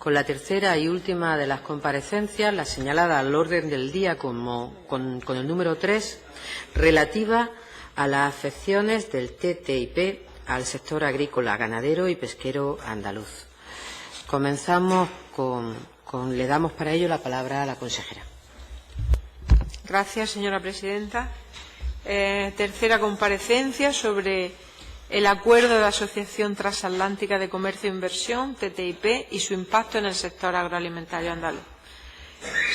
con la tercera y última de las comparecencias, la señalada al orden del día con el número 3, relativa a las afecciones del TTIP al sector agrícola, ganadero y pesquero andaluz. Comenzamos le damos para ello la palabra a la consejera. Gracias, señora presidenta. Tercera comparecencia sobre el Acuerdo de Asociación Transatlántica de Comercio e Inversión, TTIP, y su impacto en el sector agroalimentario andaluz.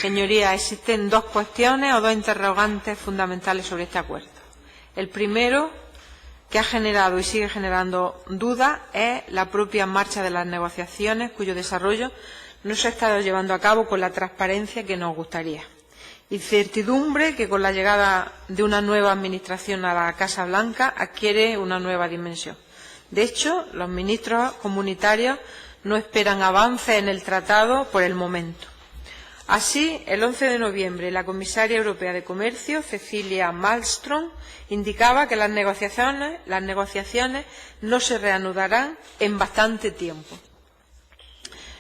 Señorías, existen dos cuestiones o dos interrogantes fundamentales sobre este acuerdo. El primero, que ha generado y sigue generando dudas, es la propia marcha de las negociaciones, cuyo desarrollo no se ha estado llevando a cabo con la transparencia que nos gustaría. Incertidumbre que con la llegada de una nueva administración a la Casa Blanca adquiere una nueva dimensión. De hecho, los ministros comunitarios no esperan avances en el tratado por el momento. Así, el 11 de noviembre, la comisaria europea de Comercio, Cecilia Malmström, indicaba que las negociaciones no se reanudarán en bastante tiempo.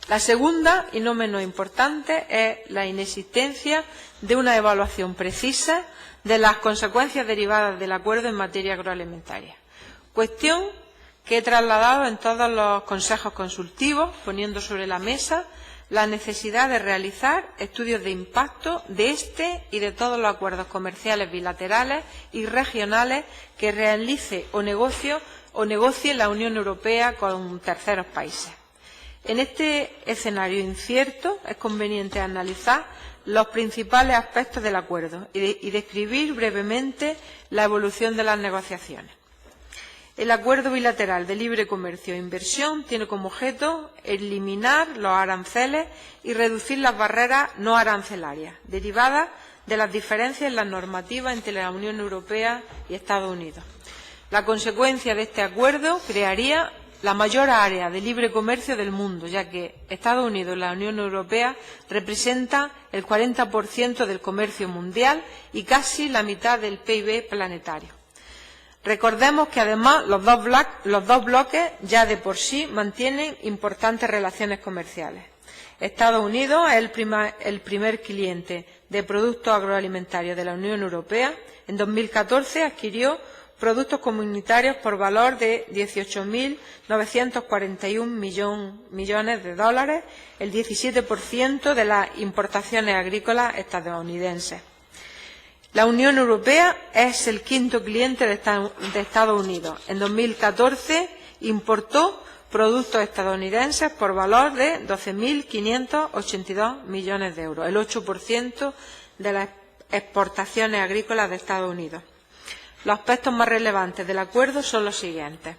La segunda, y no menos importante, es la inexistencia de una evaluación precisa de las consecuencias derivadas del acuerdo en materia agroalimentaria. Cuestión que he trasladado en todos los consejos consultivos, poniendo sobre la mesa la necesidad de realizar estudios de impacto de este y de todos los acuerdos comerciales bilaterales y regionales que realice o negocie la Unión Europea con terceros países. En este escenario incierto es conveniente analizar los principales aspectos del acuerdo y describir brevemente la evolución de las negociaciones. El acuerdo bilateral de libre comercio e inversión tiene como objeto eliminar los aranceles y reducir las barreras no arancelarias derivadas de las diferencias en la normativa entre la Unión Europea y Estados Unidos. La consecuencia de este acuerdo crearía la mayor área de libre comercio del mundo, ya que Estados Unidos y la Unión Europea representan el 40% del comercio mundial y casi la mitad del PIB planetario. Recordemos que, además, los dos bloques ya de por sí mantienen importantes relaciones comerciales. Estados Unidos es el primer cliente de productos agroalimentarios de la Unión Europea. En 2014 adquirió productos comunitarios por valor de 18.941 millones de dólares, el 17% de las importaciones agrícolas estadounidenses. La Unión Europea es el quinto cliente de Estados Unidos. En 2014 importó productos estadounidenses por valor de 12.582 millones de euros, el 8% de las exportaciones agrícolas de Estados Unidos. Los aspectos más relevantes del acuerdo son los siguientes.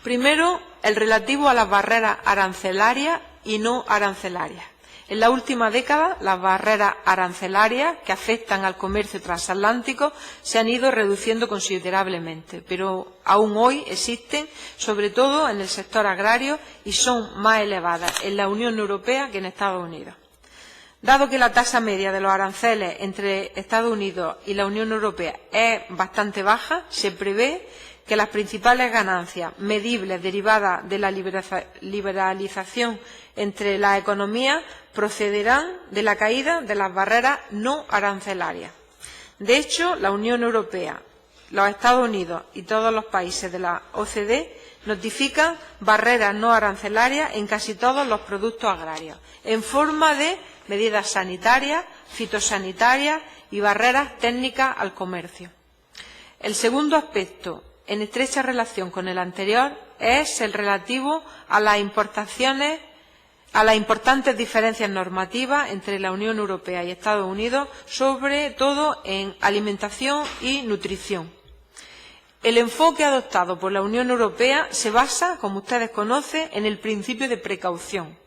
Primero, el relativo a las barreras arancelarias y no arancelarias. En la última década, las barreras arancelarias que afectan al comercio transatlántico se han ido reduciendo considerablemente, pero aún hoy existen, sobre todo en el sector agrario, y son más elevadas en la Unión Europea que en Estados Unidos. Dado que la tasa media de los aranceles entre Estados Unidos y la Unión Europea es bastante baja, se prevé que las principales ganancias medibles derivadas de la liberalización entre las economías procederán de la caída de las barreras no arancelarias. De hecho, la Unión Europea, los Estados Unidos y todos los países de la OCDE notifican barreras no arancelarias en casi todos los productos agrarios, en forma de medidas sanitarias, fitosanitarias y barreras técnicas al comercio. El segundo aspecto, en estrecha relación con el anterior, es el relativo a las importantes diferencias normativas entre la Unión Europea y Estados Unidos, sobre todo en alimentación y nutrición. El enfoque adoptado por la Unión Europea se basa, como ustedes conocen, en el principio de precaución,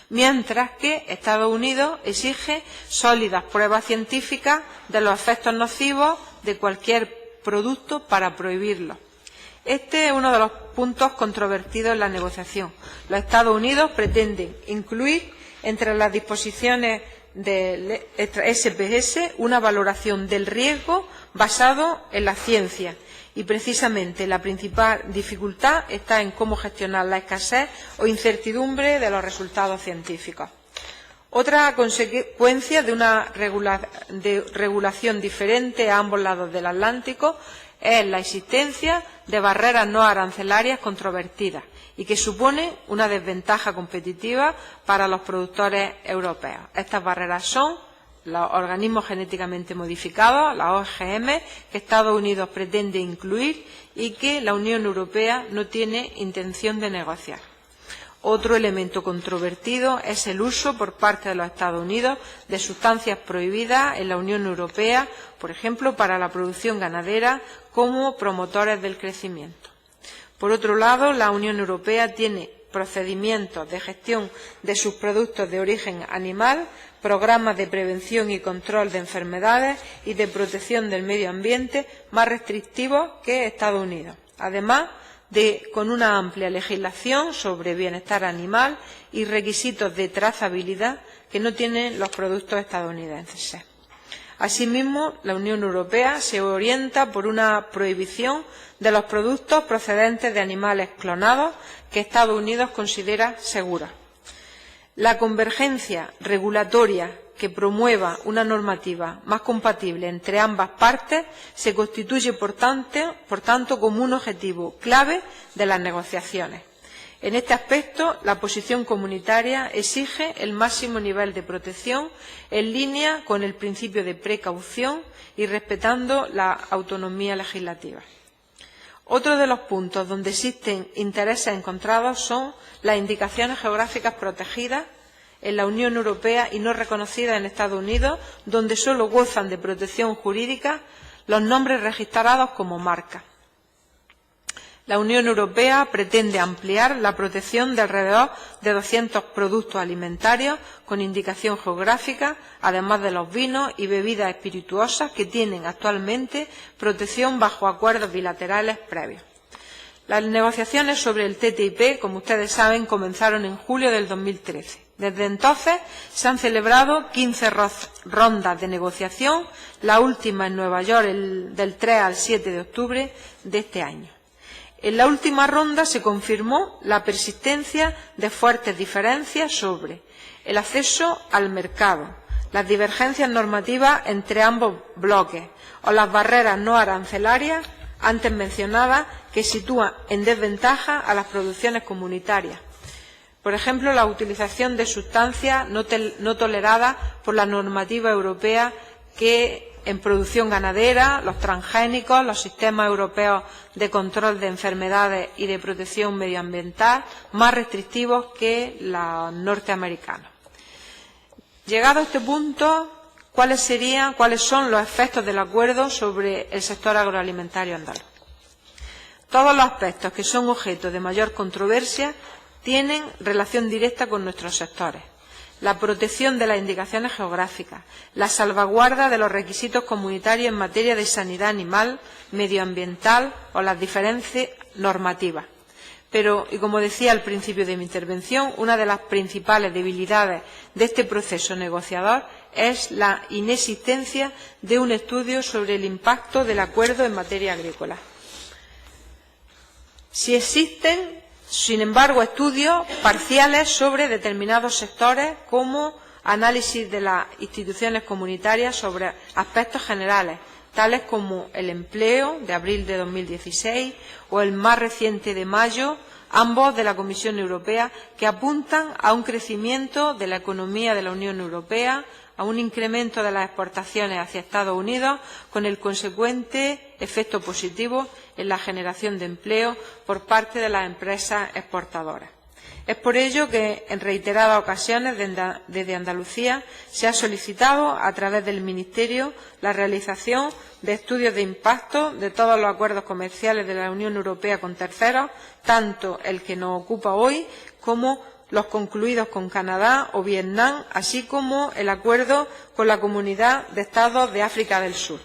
mientras que Estados Unidos exige sólidas pruebas científicas de los efectos nocivos de cualquier producto para prohibirlo. Este es uno de los puntos controvertidos en la negociación. Los Estados Unidos pretenden incluir entre las disposiciones del SPS una valoración del riesgo basado en la ciencia y precisamente la principal dificultad está en cómo gestionar la escasez o incertidumbre de los resultados científicos. Otra consecuencia de una regulación diferente a ambos lados del Atlántico es la existencia de barreras no arancelarias controvertidas y que supone una desventaja competitiva para los productores europeos. Estas barreras son los organismos genéticamente modificados, la OGM, que Estados Unidos pretende incluir y que la Unión Europea no tiene intención de negociar. Otro elemento controvertido es el uso por parte de los Estados Unidos de sustancias prohibidas en la Unión Europea, por ejemplo, para la producción ganadera como promotores del crecimiento. Por otro lado, la Unión Europea tiene procedimientos de gestión de sus productos de origen animal, programas de prevención y control de enfermedades y de protección del medio ambiente más restrictivos que Estados Unidos, además con una amplia legislación sobre bienestar animal y requisitos de trazabilidad que no tienen los productos estadounidenses. Asimismo, la Unión Europea se orienta por una prohibición de los productos procedentes de animales clonados que Estados Unidos considera seguros. La convergencia regulatoria que promueva una normativa más compatible entre ambas partes se constituye, por tanto, como un objetivo clave de las negociaciones. En este aspecto, la posición comunitaria exige el máximo nivel de protección en línea con el principio de precaución y respetando la autonomía legislativa. Otro de los puntos donde existen intereses encontrados son las indicaciones geográficas protegidas en la Unión Europea y no reconocidas en Estados Unidos, donde solo gozan de protección jurídica los nombres registrados como marca. La Unión Europea pretende ampliar la protección de alrededor de 200 productos alimentarios con indicación geográfica, además de los vinos y bebidas espirituosas que tienen actualmente protección bajo acuerdos bilaterales previos. Las negociaciones sobre el TTIP, como ustedes saben, comenzaron en julio del 2013. Desde entonces se han celebrado 15 rondas de negociación, la última en Nueva York del 3 al 7 de octubre de este año. En la última ronda se confirmó la persistencia de fuertes diferencias sobre el acceso al mercado, las divergencias normativas entre ambos bloques o las barreras no arancelarias antes mencionadas que sitúan en desventaja a las producciones comunitarias. Por ejemplo, la utilización de sustancias no toleradas por la normativa europea que en producción ganadera, los transgénicos, los sistemas europeos de control de enfermedades y de protección medioambiental más restrictivos que los norteamericanos. Llegado a este punto, ¿cuáles son los efectos del acuerdo sobre el sector agroalimentario andaluz? Todos los aspectos que son objeto de mayor controversia tienen relación directa con nuestros sectores. La protección de las indicaciones geográficas, la salvaguarda de los requisitos comunitarios en materia de sanidad animal, medioambiental o las diferencias normativas. Pero, y como decía al principio de mi intervención, una de las principales debilidades de este proceso negociador es la inexistencia de un estudio sobre el impacto del acuerdo en materia agrícola. Si existen, sin embargo, estudios parciales sobre determinados sectores, como análisis de las instituciones comunitarias sobre aspectos generales, tales como el empleo, de abril de 2016, o el más reciente de mayo, ambos de la Comisión Europea, que apuntan a un crecimiento de la economía de la Unión Europea, a un incremento de las exportaciones hacia Estados Unidos, con el consecuente efecto positivo en la generación de empleo por parte de las empresas exportadoras. Es por ello que, en reiteradas ocasiones, desde Andalucía se ha solicitado, a través del Ministerio, la realización de estudios de impacto de todos los acuerdos comerciales de la Unión Europea con terceros, tanto el que nos ocupa hoy como los concluidos con Canadá o Vietnam, así como el acuerdo con la Comunidad de Estados de África del Sur.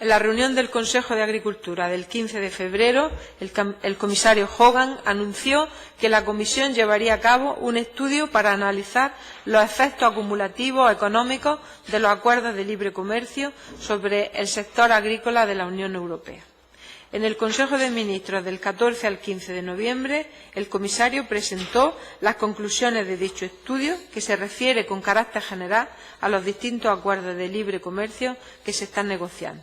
En la reunión del Consejo de Agricultura del 15 de febrero, el comisario Hogan anunció que la Comisión llevaría a cabo un estudio para analizar los efectos acumulativos económicos de los acuerdos de libre comercio sobre el sector agrícola de la Unión Europea. En el Consejo de Ministros del 14 al 15 de noviembre, el comisario presentó las conclusiones de dicho estudio, que se refiere con carácter general a los distintos acuerdos de libre comercio que se están negociando.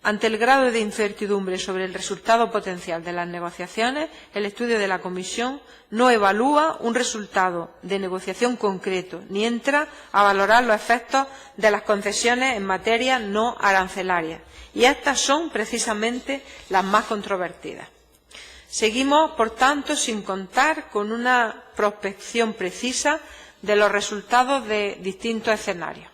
Ante el grado de incertidumbre sobre el resultado potencial de las negociaciones, el estudio de la Comisión no evalúa un resultado de negociación concreto ni entra a valorar los efectos de las concesiones en materia no arancelaria, y estas son precisamente las más controvertidas. Seguimos, por tanto, sin contar con una prospección precisa de los resultados de distintos escenarios.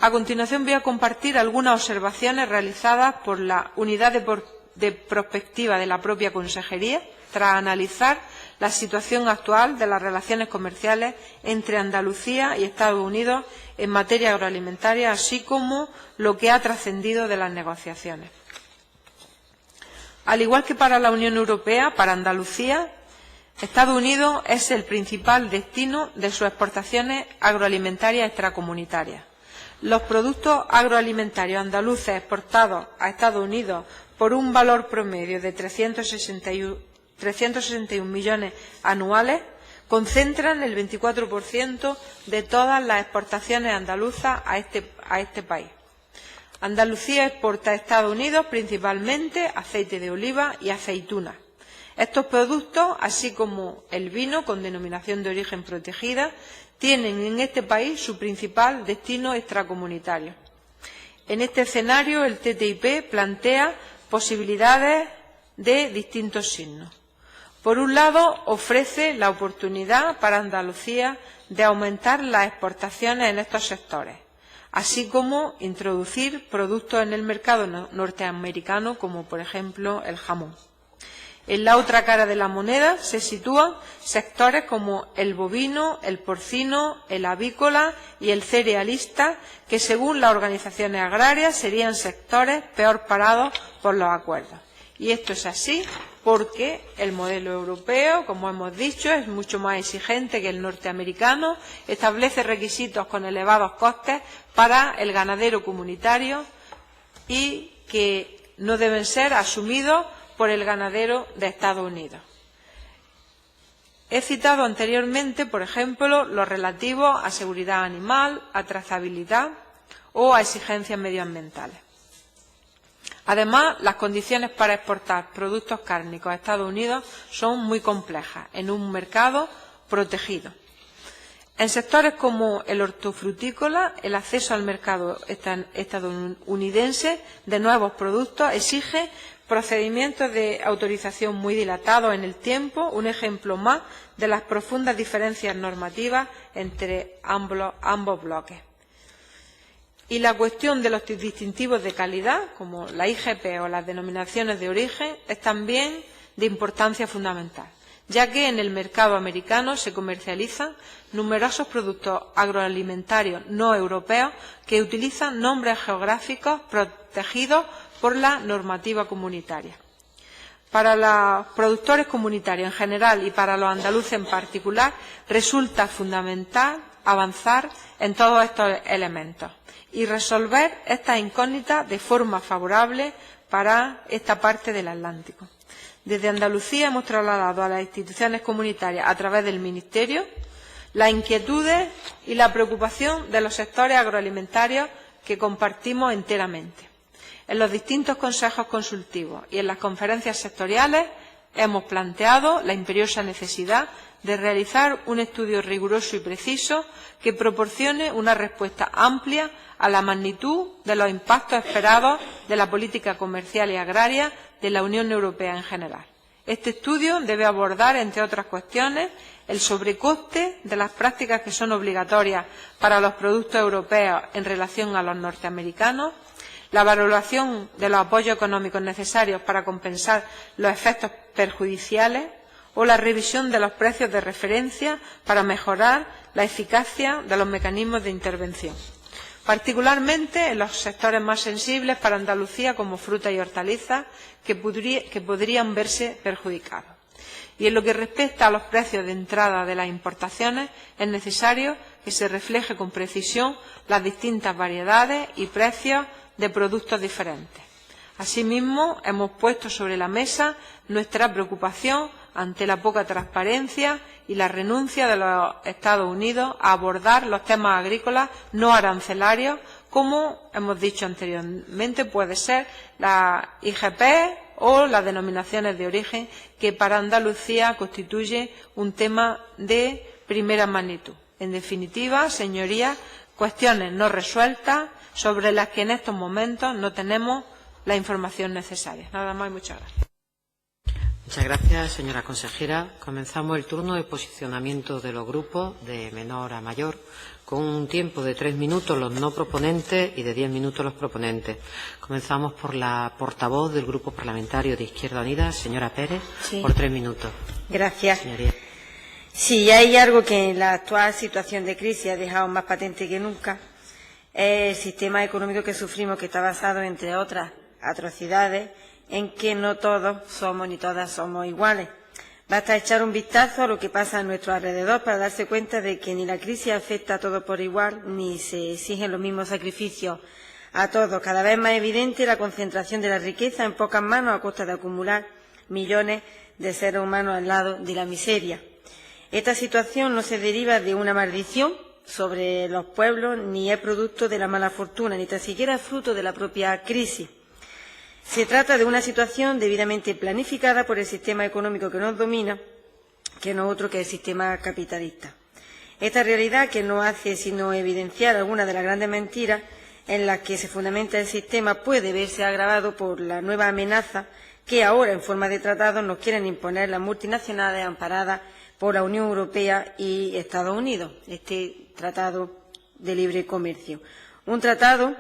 A continuación voy a compartir algunas observaciones realizadas por la Unidad de Prospectiva de la propia Consejería tras analizar la situación actual de las relaciones comerciales entre Andalucía y Estados Unidos en materia agroalimentaria, así como lo que ha trascendido de las negociaciones. Al igual que para la Unión Europea, para Andalucía, Estados Unidos es el principal destino de sus exportaciones agroalimentarias extracomunitarias. Los productos agroalimentarios andaluces exportados a Estados Unidos por un valor promedio de 361 millones anuales concentran el 24% de todas las exportaciones andaluzas a este país. Andalucía exporta a Estados Unidos principalmente aceite de oliva y aceitunas. Estos productos, así como el vino con denominación de origen protegida, tienen en este país su principal destino extracomunitario. En este escenario, el TTIP plantea posibilidades de distintos signos. Por un lado, ofrece la oportunidad para Andalucía de aumentar las exportaciones en estos sectores, así como introducir productos en el mercado norteamericano, como por ejemplo el jamón. En la otra cara de la moneda se sitúan sectores como el bovino, el porcino, el avícola y el cerealista, que según las organizaciones agrarias serían sectores peor parados por los acuerdos. Y esto es así porque el modelo europeo, como hemos dicho, es mucho más exigente que el norteamericano, establece requisitos con elevados costes para el ganadero comunitario y que no deben ser asumidos por el ganadero de Estados Unidos. He citado anteriormente, por ejemplo, los relativos a seguridad animal, a trazabilidad o a exigencias medioambientales. Además, las condiciones para exportar productos cárnicos a Estados Unidos son muy complejas en un mercado protegido. En sectores como el hortofrutícola, el acceso al mercado estadounidense de nuevos productos exige procedimientos de autorización muy dilatados en el tiempo, un ejemplo más de las profundas diferencias normativas entre ambos bloques. Y la cuestión de los distintivos de calidad, como la IGP o las denominaciones de origen, es también de importancia fundamental, ya que en el mercado americano se comercializan numerosos productos agroalimentarios no europeos que utilizan nombres geográficos protegidos por la normativa comunitaria. Para los productores comunitarios en general y para los andaluces en particular, resulta fundamental avanzar en todos estos elementos y resolver estas incógnitas de forma favorable para esta parte del Atlántico. Desde Andalucía hemos trasladado a las instituciones comunitarias, a través del Ministerio, las inquietudes y la preocupación de los sectores agroalimentarios que compartimos enteramente. En los distintos consejos consultivos y en las conferencias sectoriales hemos planteado la imperiosa necesidad de realizar un estudio riguroso y preciso que proporcione una respuesta amplia a la magnitud de los impactos esperados de la política comercial y agraria de la Unión Europea en general. Este estudio debe abordar, entre otras cuestiones, el sobrecoste de las prácticas que son obligatorias para los productos europeos en relación a los norteamericanos, la valoración de los apoyos económicos necesarios para compensar los efectos perjudiciales o la revisión de los precios de referencia para mejorar la eficacia de los mecanismos de intervención. particularmente en los sectores más sensibles para Andalucía, como frutas y hortalizas, que podrían verse perjudicados. Y en lo que respecta a los precios de entrada de las importaciones, es necesario que se refleje con precisión las distintas variedades y precios de productos diferentes. Asimismo, hemos puesto sobre la mesa nuestra preocupación ante la poca transparencia y la renuncia de los Estados Unidos a abordar los temas agrícolas no arancelarios, como hemos dicho anteriormente, puede ser la IGP o las denominaciones de origen, que para Andalucía constituye un tema de primera magnitud. En definitiva, señorías, cuestiones no resueltas sobre las que en estos momentos no tenemos la información necesaria. Nada más y muchas gracias. Muchas gracias, señora consejera. Comenzamos el turno de posicionamiento de los grupos de menor a mayor, con un tiempo de 3 minutos los no proponentes y de 10 minutos los proponentes. Comenzamos por la portavoz del Grupo Parlamentario de Izquierda Unida, señora Pérez, por 3 minutos. Gracias. Señoría. Sí, hay algo que en la actual situación de crisis ha dejado más patente que nunca. Es el sistema económico que sufrimos, que está basado, entre otras atrocidades, en que no todos somos ni todas somos iguales. Basta echar un vistazo a lo que pasa a nuestro alrededor para darse cuenta de que ni la crisis afecta a todos por igual, ni se exigen los mismos sacrificios a todos. Cada vez más evidente la concentración de la riqueza en pocas manos a costa de acumular millones de seres humanos al lado de la miseria. Esta situación no se deriva de una maldición sobre los pueblos, ni es producto de la mala fortuna, ni tan siquiera es fruto de la propia crisis. Se trata de una situación debidamente planificada por el sistema económico que nos domina, que no otro que el sistema capitalista. Esta realidad, que no hace sino evidenciar algunas de las grandes mentiras en las que se fundamenta el sistema, puede verse agravado por la nueva amenaza que ahora, en forma de tratado, nos quieren imponer las multinacionales amparadas por la Unión Europea y Estados Unidos, este Tratado de Libre Comercio. Un tratado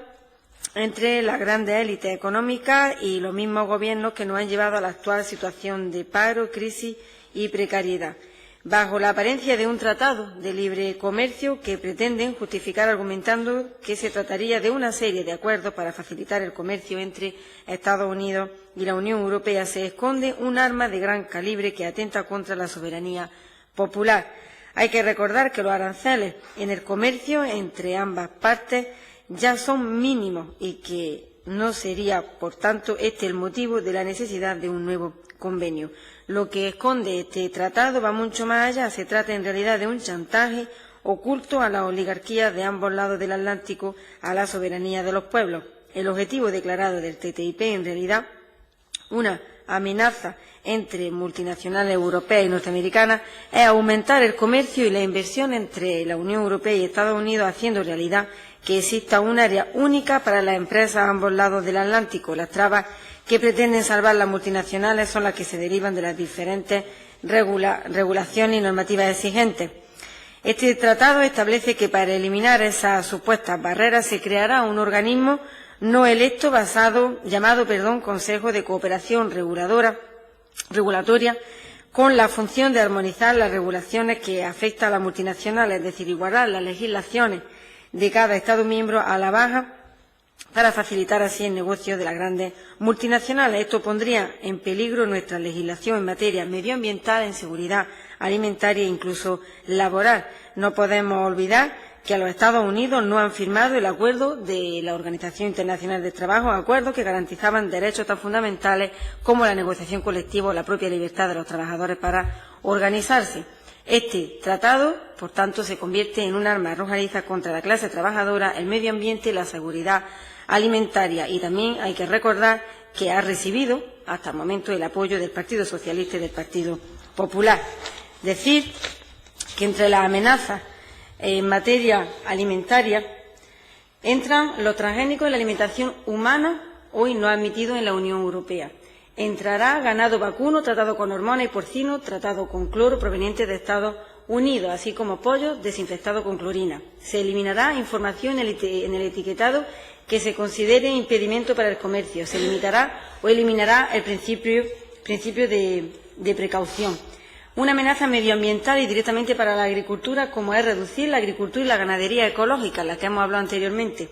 entre las grandes élites económicas y los mismos gobiernos que nos han llevado a la actual situación de paro, crisis y precariedad, bajo la apariencia de un tratado de libre comercio que pretenden justificar argumentando que se trataría de una serie de acuerdos para facilitar el comercio entre Estados Unidos y la Unión Europea. Se esconde un arma de gran calibre que atenta contra la soberanía popular. Hay que recordar que los aranceles en el comercio entre ambas partes ya son mínimos y que no sería, por tanto, este el motivo de la necesidad de un nuevo convenio. Lo que esconde este tratado va mucho más allá. Se trata en realidad de un chantaje oculto a la oligarquía de ambos lados del Atlántico, a la soberanía de los pueblos. El objetivo declarado del TTIP, en realidad, una amenaza entre multinacionales europeas y norteamericanas, es aumentar el comercio y la inversión entre la Unión Europea y Estados Unidos, haciendo realidad que exista un área única para las empresas a ambos lados del Atlántico. Las trabas que pretenden salvar las multinacionales son las que se derivan de las diferentes regulaciones y normativas exigentes. Este tratado establece que para eliminar esas supuestas barreras se creará un organismo no electo llamado Consejo de Cooperación Regulatoria, con la función de armonizar las regulaciones que afectan a las multinacionales, es decir, igualar las legislaciones de cada Estado miembro a la baja para facilitar así el negocio de las grandes multinacionales. Esto pondría en peligro nuestra legislación en materia medioambiental, en seguridad alimentaria e incluso laboral. No podemos olvidar que a los Estados Unidos no han firmado el acuerdo de la Organización Internacional del Trabajo, acuerdos que garantizaban derechos tan fundamentales como la negociación colectiva o la propia libertad de los trabajadores para organizarse. Este tratado, por tanto, se convierte en un arma arrojadiza contra la clase trabajadora, el medio ambiente y la seguridad alimentaria. Y también hay que recordar que ha recibido hasta el momento el apoyo del Partido Socialista y del Partido Popular. Decir que entre las amenazas en materia alimentaria entran los transgénicos en la alimentación humana hoy no admitidos en la Unión Europea. Entrará ganado vacuno tratado con hormonas y porcino tratado con cloro proveniente de Estados Unidos, así como pollo desinfectado con clorina. Se eliminará información en el etiquetado que se considere impedimento para el comercio. Se limitará o eliminará el principio de precaución. una amenaza medioambiental y directamente para la agricultura, como es reducir la agricultura y la ganadería ecológica, la que hemos hablado anteriormente.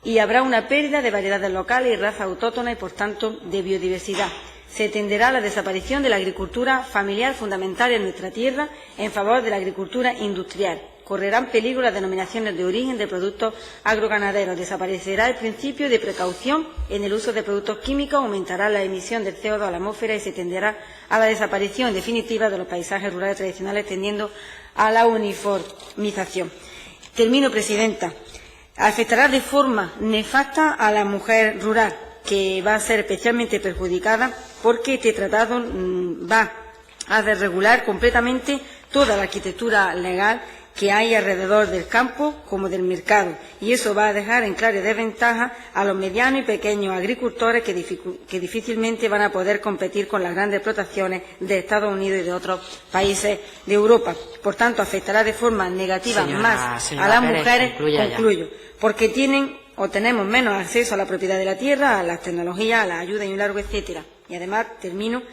Y habrá una pérdida de variedades locales y razas autóctonas y, por tanto, de biodiversidad. Se tenderá a la desaparición de la agricultura familiar fundamental en nuestra tierra en favor de la agricultura industrial. Correrán peligro las denominaciones de origen de productos agroganaderos. Desaparecerá el principio de precaución en el uso de productos químicos, aumentará la emisión del CO2 a la atmósfera y se tenderá a la desaparición definitiva de los paisajes rurales tradicionales, tendiendo a la uniformización. Termino, presidenta. Afectará de forma nefasta a la mujer rural, que va a ser especialmente perjudicada porque este tratado va a desregular completamente toda la arquitectura legal que hay alrededor del campo como del mercado, y eso va a dejar en clara desventaja a los medianos y pequeños agricultores que difícilmente van a poder competir con las grandes explotaciones de Estados Unidos y de otros países de Europa. Por tanto, afectará de forma negativa más a las mujeres, concluyo, porque tienen o tenemos menos acceso a la propiedad de la tierra, a las tecnologías, a la ayuda y un largo etcétera. Y además, termino,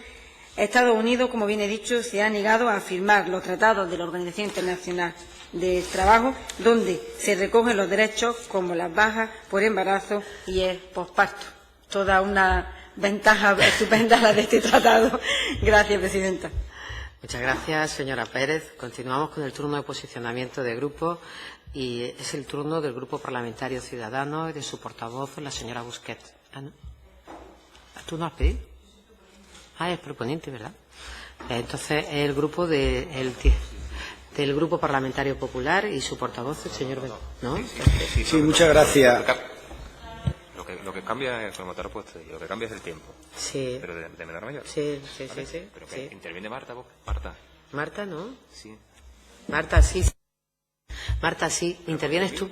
Estados Unidos, como bien he dicho, se ha negado a firmar los tratados de la Organización Internacional del Trabajo, donde se recogen los derechos como las bajas por embarazo y el posparto. Toda una ventaja estupenda la de este tratado. Gracias, presidenta. Muchas gracias, señora Pérez. Continuamos con el turno de posicionamiento de grupo y es el turno del Grupo Parlamentario Ciudadanos y de su portavoz, la señora Busquets. ¿No? ¿Tú no has pedido? Es proponente, ¿verdad? Entonces, el grupo del Grupo Parlamentario Popular y su portavoz, el señor Ben. ¿No? Sí, muchas gracias. Lo que cambia es, como te lo he puesto, lo que cambia es el tiempo. Sí. Pero de menor a mayor. Sí. Pero que sí. interviene Marta, Marta. Marta, ¿no? Sí. Marta, sí. Marta, sí. ¿Intervienes tú?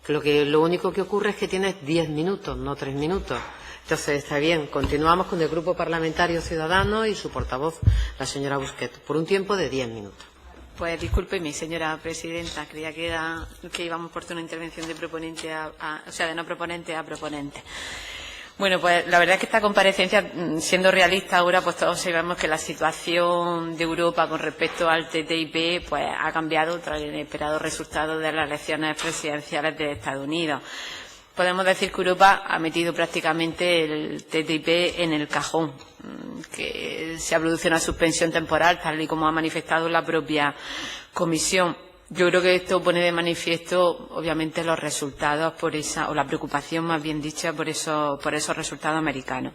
Lo único que ocurre es que tienes 10 minutos, no 3 minutos. Entonces, está bien. Continuamos con el Grupo Parlamentario Ciudadanos y su portavoz, la señora Busquets, por un tiempo de 10 minutos. Pues discúlpeme, señora presidenta, creía que íbamos por una intervención de proponente de no proponente a proponente. Bueno, pues la verdad es que esta comparecencia, siendo realista ahora, pues todos sabemos que la situación de Europa con respecto al TTIP pues ha cambiado tras el inesperado resultado de las elecciones presidenciales de Estados Unidos. Podemos decir que Europa ha metido prácticamente el TTIP en el cajón, que se ha producido una suspensión temporal, tal y como ha manifestado la propia Comisión. Yo creo que esto pone de manifiesto, obviamente, los resultados o la preocupación, más bien dicha, por esos resultados americanos.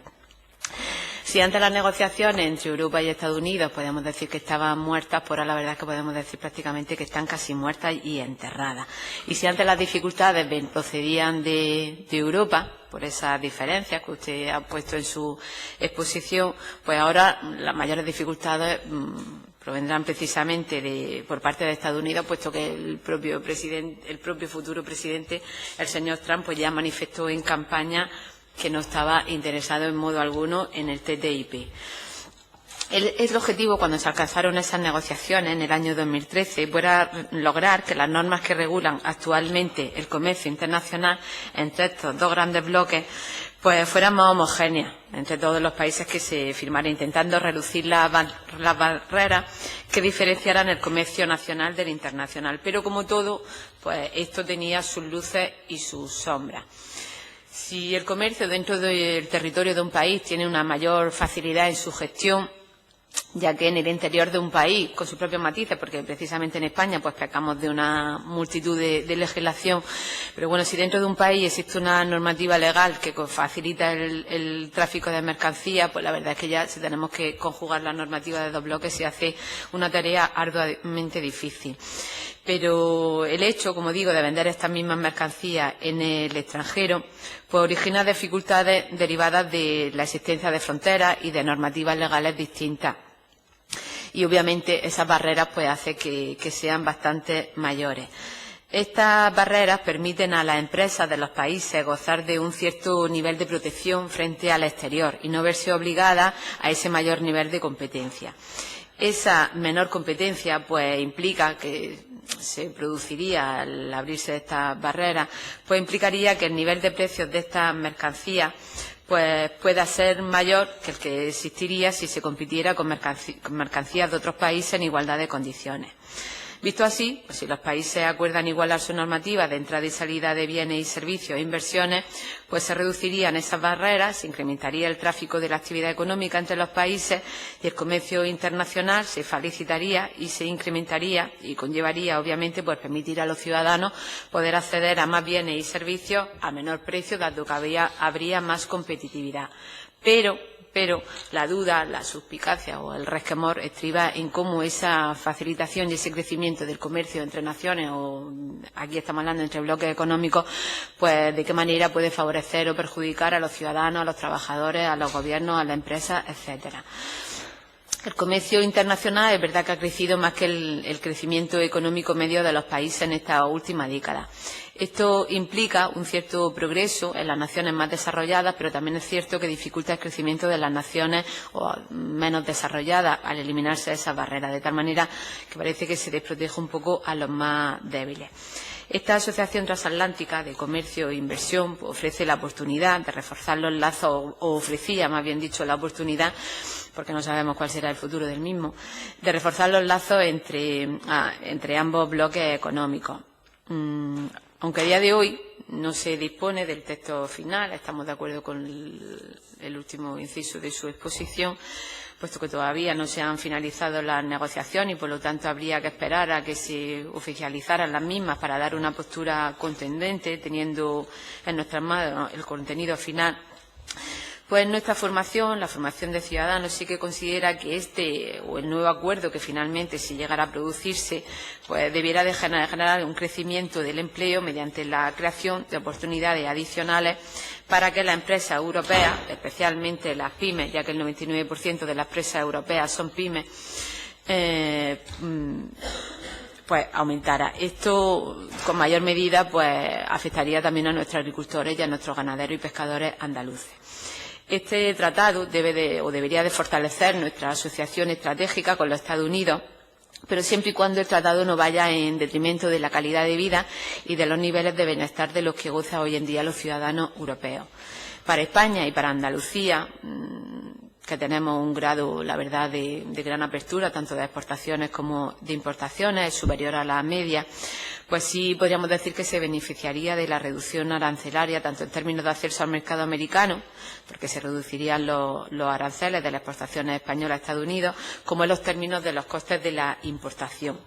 Si antes las negociaciones entre Europa y Estados Unidos podemos decir que estaban muertas, pues ahora la verdad es que podemos decir prácticamente que están casi muertas y enterradas. Y si antes las dificultades procedían de Europa, por esas diferencias que usted ha puesto en su exposición, pues ahora las mayores dificultades provendrán precisamente por parte de Estados Unidos, puesto que el propio futuro presidente, el señor Trump, pues ya manifestó en campaña que no estaba interesado en modo alguno en el TTIP. El objetivo, cuando se alcanzaron esas negociaciones en el año 2013, era lograr que las normas que regulan actualmente el comercio internacional entre estos dos grandes bloques pues fueran más homogéneas entre todos los países que se firmaran, intentando reducir las barreras que diferenciaran el comercio nacional del internacional. Pero, como todo, pues esto tenía sus luces y sus sombras. Si el comercio dentro del territorio de un país tiene una mayor facilidad en su gestión, ya que en el interior de un país, con sus propios matices, porque precisamente en España pues pecamos de una multitud de legislación, pero bueno, si dentro de un país existe una normativa legal que facilita el tráfico de mercancías, pues la verdad es que ya si tenemos que conjugar la normativa de dos bloques se hace una tarea arduamente difícil. Pero el hecho, como digo, de vender estas mismas mercancías en el extranjero, pues origina dificultades derivadas de la existencia de fronteras y de normativas legales distintas. Y obviamente esas barreras pues hacen que sean bastante mayores. Estas barreras permiten a las empresas de los países gozar de un cierto nivel de protección frente al exterior y no verse obligadas a ese mayor nivel de competencia. Esa menor competencia pues implica que se produciría al abrirse estas barreras, pues implicaría que el nivel de precios de estas mercancías pues pueda ser mayor que el que existiría si se compitiera con mercancías de otros países en igualdad de condiciones. Visto así, pues si los países acuerdan igualar su normativa de entrada y salida de bienes y servicios e inversiones, pues se reducirían esas barreras, se incrementaría el tráfico de la actividad económica entre los países y el comercio internacional se facilitaría y se incrementaría y conllevaría, obviamente, pues permitir a los ciudadanos poder acceder a más bienes y servicios a menor precio, dado que habría más competitividad. Pero la duda, la suspicacia o el resquemor estriba en cómo esa facilitación y ese crecimiento del comercio entre naciones, o aquí estamos hablando entre bloques económicos, pues de qué manera puede favorecer o perjudicar a los ciudadanos, a los trabajadores, a los gobiernos, a las empresas, etcétera. El comercio internacional es verdad que ha crecido más que el crecimiento económico medio de los países en esta última década. Esto implica un cierto progreso en las naciones más desarrolladas, pero también es cierto que dificulta el crecimiento de las naciones menos desarrolladas al eliminarse esas barreras, de tal manera que parece que se desprotege un poco a los más débiles. Esta Asociación Transatlántica de Comercio e Inversión ofrece la oportunidad de reforzar los lazos, o ofrecía, más bien dicho, la oportunidad, porque no sabemos cuál será el futuro del mismo, de reforzar los lazos entre ambos bloques económicos. Aunque a día de hoy no se dispone del texto final, estamos de acuerdo con el último inciso de su exposición, puesto que todavía no se han finalizado las negociaciones y, por lo tanto, habría que esperar a que se oficializaran las mismas para dar una postura contundente, teniendo en nuestras manos el contenido final. Pues nuestra formación, la formación de Ciudadanos, sí que considera que el nuevo acuerdo que finalmente, si llegara a producirse, pues debiera de generar un crecimiento del empleo mediante la creación de oportunidades adicionales para que las empresas europeas, especialmente las pymes, ya que el 99% de las empresas europeas son pymes, pues aumentara. Esto, con mayor medida, pues afectaría también a nuestros agricultores y a nuestros ganaderos y pescadores andaluces. Este tratado debería de fortalecer nuestra asociación estratégica con los Estados Unidos, pero siempre y cuando el tratado no vaya en detrimento de la calidad de vida y de los niveles de bienestar de los que gozan hoy en día los ciudadanos europeos. Para España y para Andalucía, que tenemos un grado, la verdad, de gran apertura, tanto de exportaciones como de importaciones, superior a la media, pues sí podríamos decir que se beneficiaría de la reducción arancelaria, tanto en términos de acceso al mercado americano, porque se reducirían los aranceles de las exportaciones españolas a Estados Unidos, como en los términos de los costes de la importación.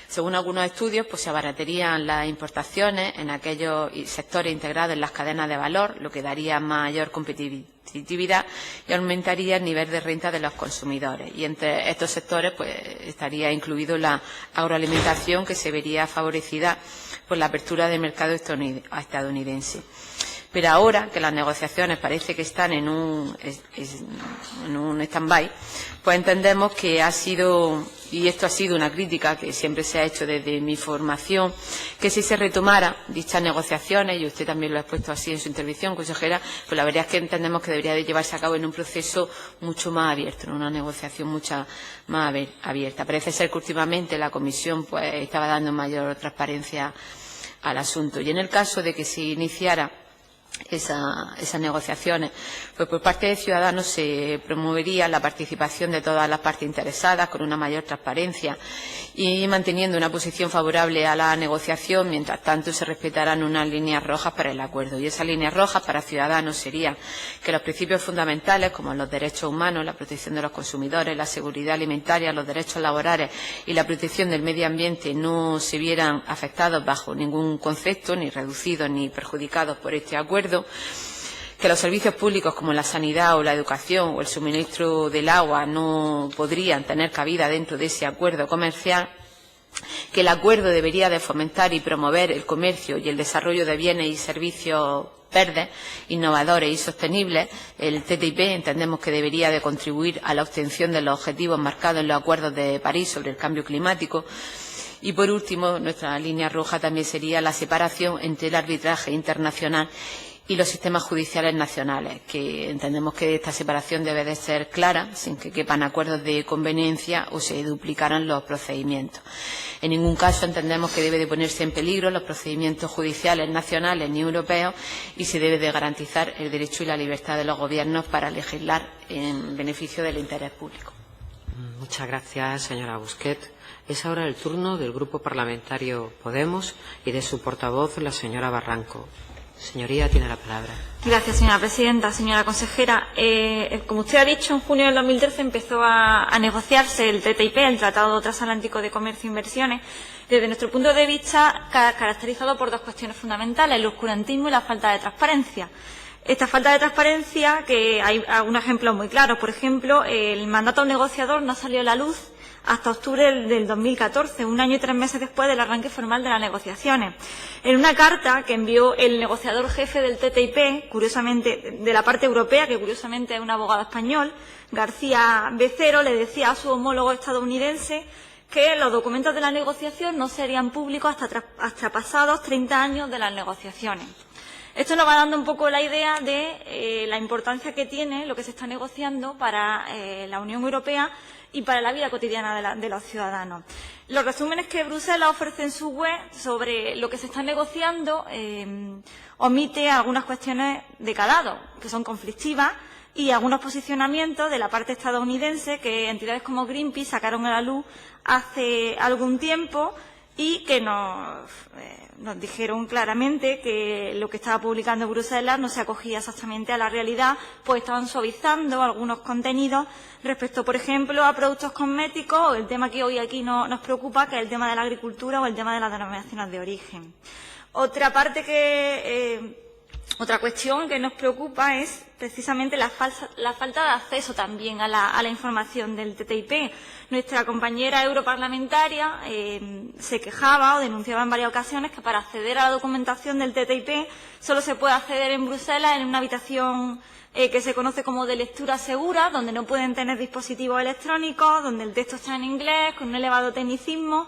Según algunos estudios, pues se abaratarían las importaciones en aquellos sectores integrados en las cadenas de valor, lo que daría mayor competitividad y aumentaría el nivel de renta de los consumidores. Y entre estos sectores pues estaría incluido la agroalimentación, que se vería favorecida por la apertura del mercado estadounidense. Pero ahora que las negociaciones parece que están en un stand-by, pues entendemos que ha sido, y esto ha sido una crítica que siempre se ha hecho desde mi formación, que si se retomara dichas negociaciones, y usted también lo ha expuesto así en su intervención, consejera, pues la verdad es que entendemos que debería de llevarse a cabo en un proceso mucho más abierto, en una negociación mucho más abierta. Parece ser que últimamente la Comisión pues estaba dando mayor transparencia al asunto. Y en el caso de que se iniciara esas negociaciones, pues por parte de Ciudadanos se promovería la participación de todas las partes interesadas con una mayor transparencia y manteniendo una posición favorable a la negociación, mientras tanto se respetaran unas líneas rojas para el acuerdo. Y esas líneas rojas para Ciudadanos serían que los principios fundamentales, como los derechos humanos, la protección de los consumidores, la seguridad alimentaria, los derechos laborales y la protección del medio ambiente, no se vieran afectados bajo ningún concepto, ni reducidos ni perjudicados por este acuerdo, que los servicios públicos como la sanidad o la educación o el suministro del agua no podrían tener cabida dentro de ese acuerdo comercial, que el acuerdo debería de fomentar y promover el comercio y el desarrollo de bienes y servicios verdes, innovadores y sostenibles. El TTIP entendemos que debería de contribuir a la obtención de los objetivos marcados en los acuerdos de París sobre el cambio climático, Y, por último, nuestra línea roja también sería la separación entre el arbitraje internacional y los sistemas judiciales nacionales, que entendemos que esta separación debe de ser clara, sin que quepan acuerdos de conveniencia o se duplicaran los procedimientos. En ningún caso entendemos que debe de ponerse en peligro los procedimientos judiciales nacionales ni europeos y se debe de garantizar el derecho y la libertad de los gobiernos para legislar en beneficio del interés público. Muchas gracias, señora Busquet. Es ahora el turno del Grupo Parlamentario Podemos y de su portavoz, la señora Barranco. Señoría, tiene la palabra. Gracias, señora presidenta. Señora consejera, como usted ha dicho, en junio del 2013 empezó a negociarse el TTIP, el Tratado Transatlántico de Comercio e Inversiones, desde nuestro punto de vista caracterizado por dos cuestiones fundamentales, el oscurantismo y la falta de transparencia. Esta falta de transparencia, que hay algunos ejemplos muy claros. Por ejemplo, el mandato al negociador no salió a la luz hasta octubre del 2014, 1 año y 3 meses después del arranque formal de las negociaciones. En una carta que envió el negociador jefe del TTIP, curiosamente de la parte europea, que curiosamente es un abogado español, García Becero, le decía a su homólogo estadounidense que los documentos de la negociación no serían públicos hasta pasados 30 años de las negociaciones. Esto nos va dando un poco la idea de la importancia que tiene lo que se está negociando para la Unión Europea y para la vida cotidiana de los ciudadanos. Los resúmenes que Bruselas ofrece en su web sobre lo que se está negociando omite algunas cuestiones de calado, que son conflictivas, y algunos posicionamientos de la parte estadounidense que entidades como Greenpeace sacaron a la luz hace algún tiempo y que nos dijeron claramente que lo que estaba publicando Bruselas no se acogía exactamente a la realidad, pues estaban suavizando algunos contenidos respecto, por ejemplo, a productos cosméticos, o el tema que hoy aquí nos preocupa, que es el tema de la agricultura o el tema de las denominaciones de origen. Otra cuestión que nos preocupa es precisamente la falta de acceso también a la información del TTIP. Nuestra compañera europarlamentaria se quejaba o denunciaba en varias ocasiones que para acceder a la documentación del TTIP solo se puede acceder en Bruselas en una habitación que se conoce como de lectura segura, donde no pueden tener dispositivos electrónicos, donde el texto está en inglés, con un elevado tecnicismo.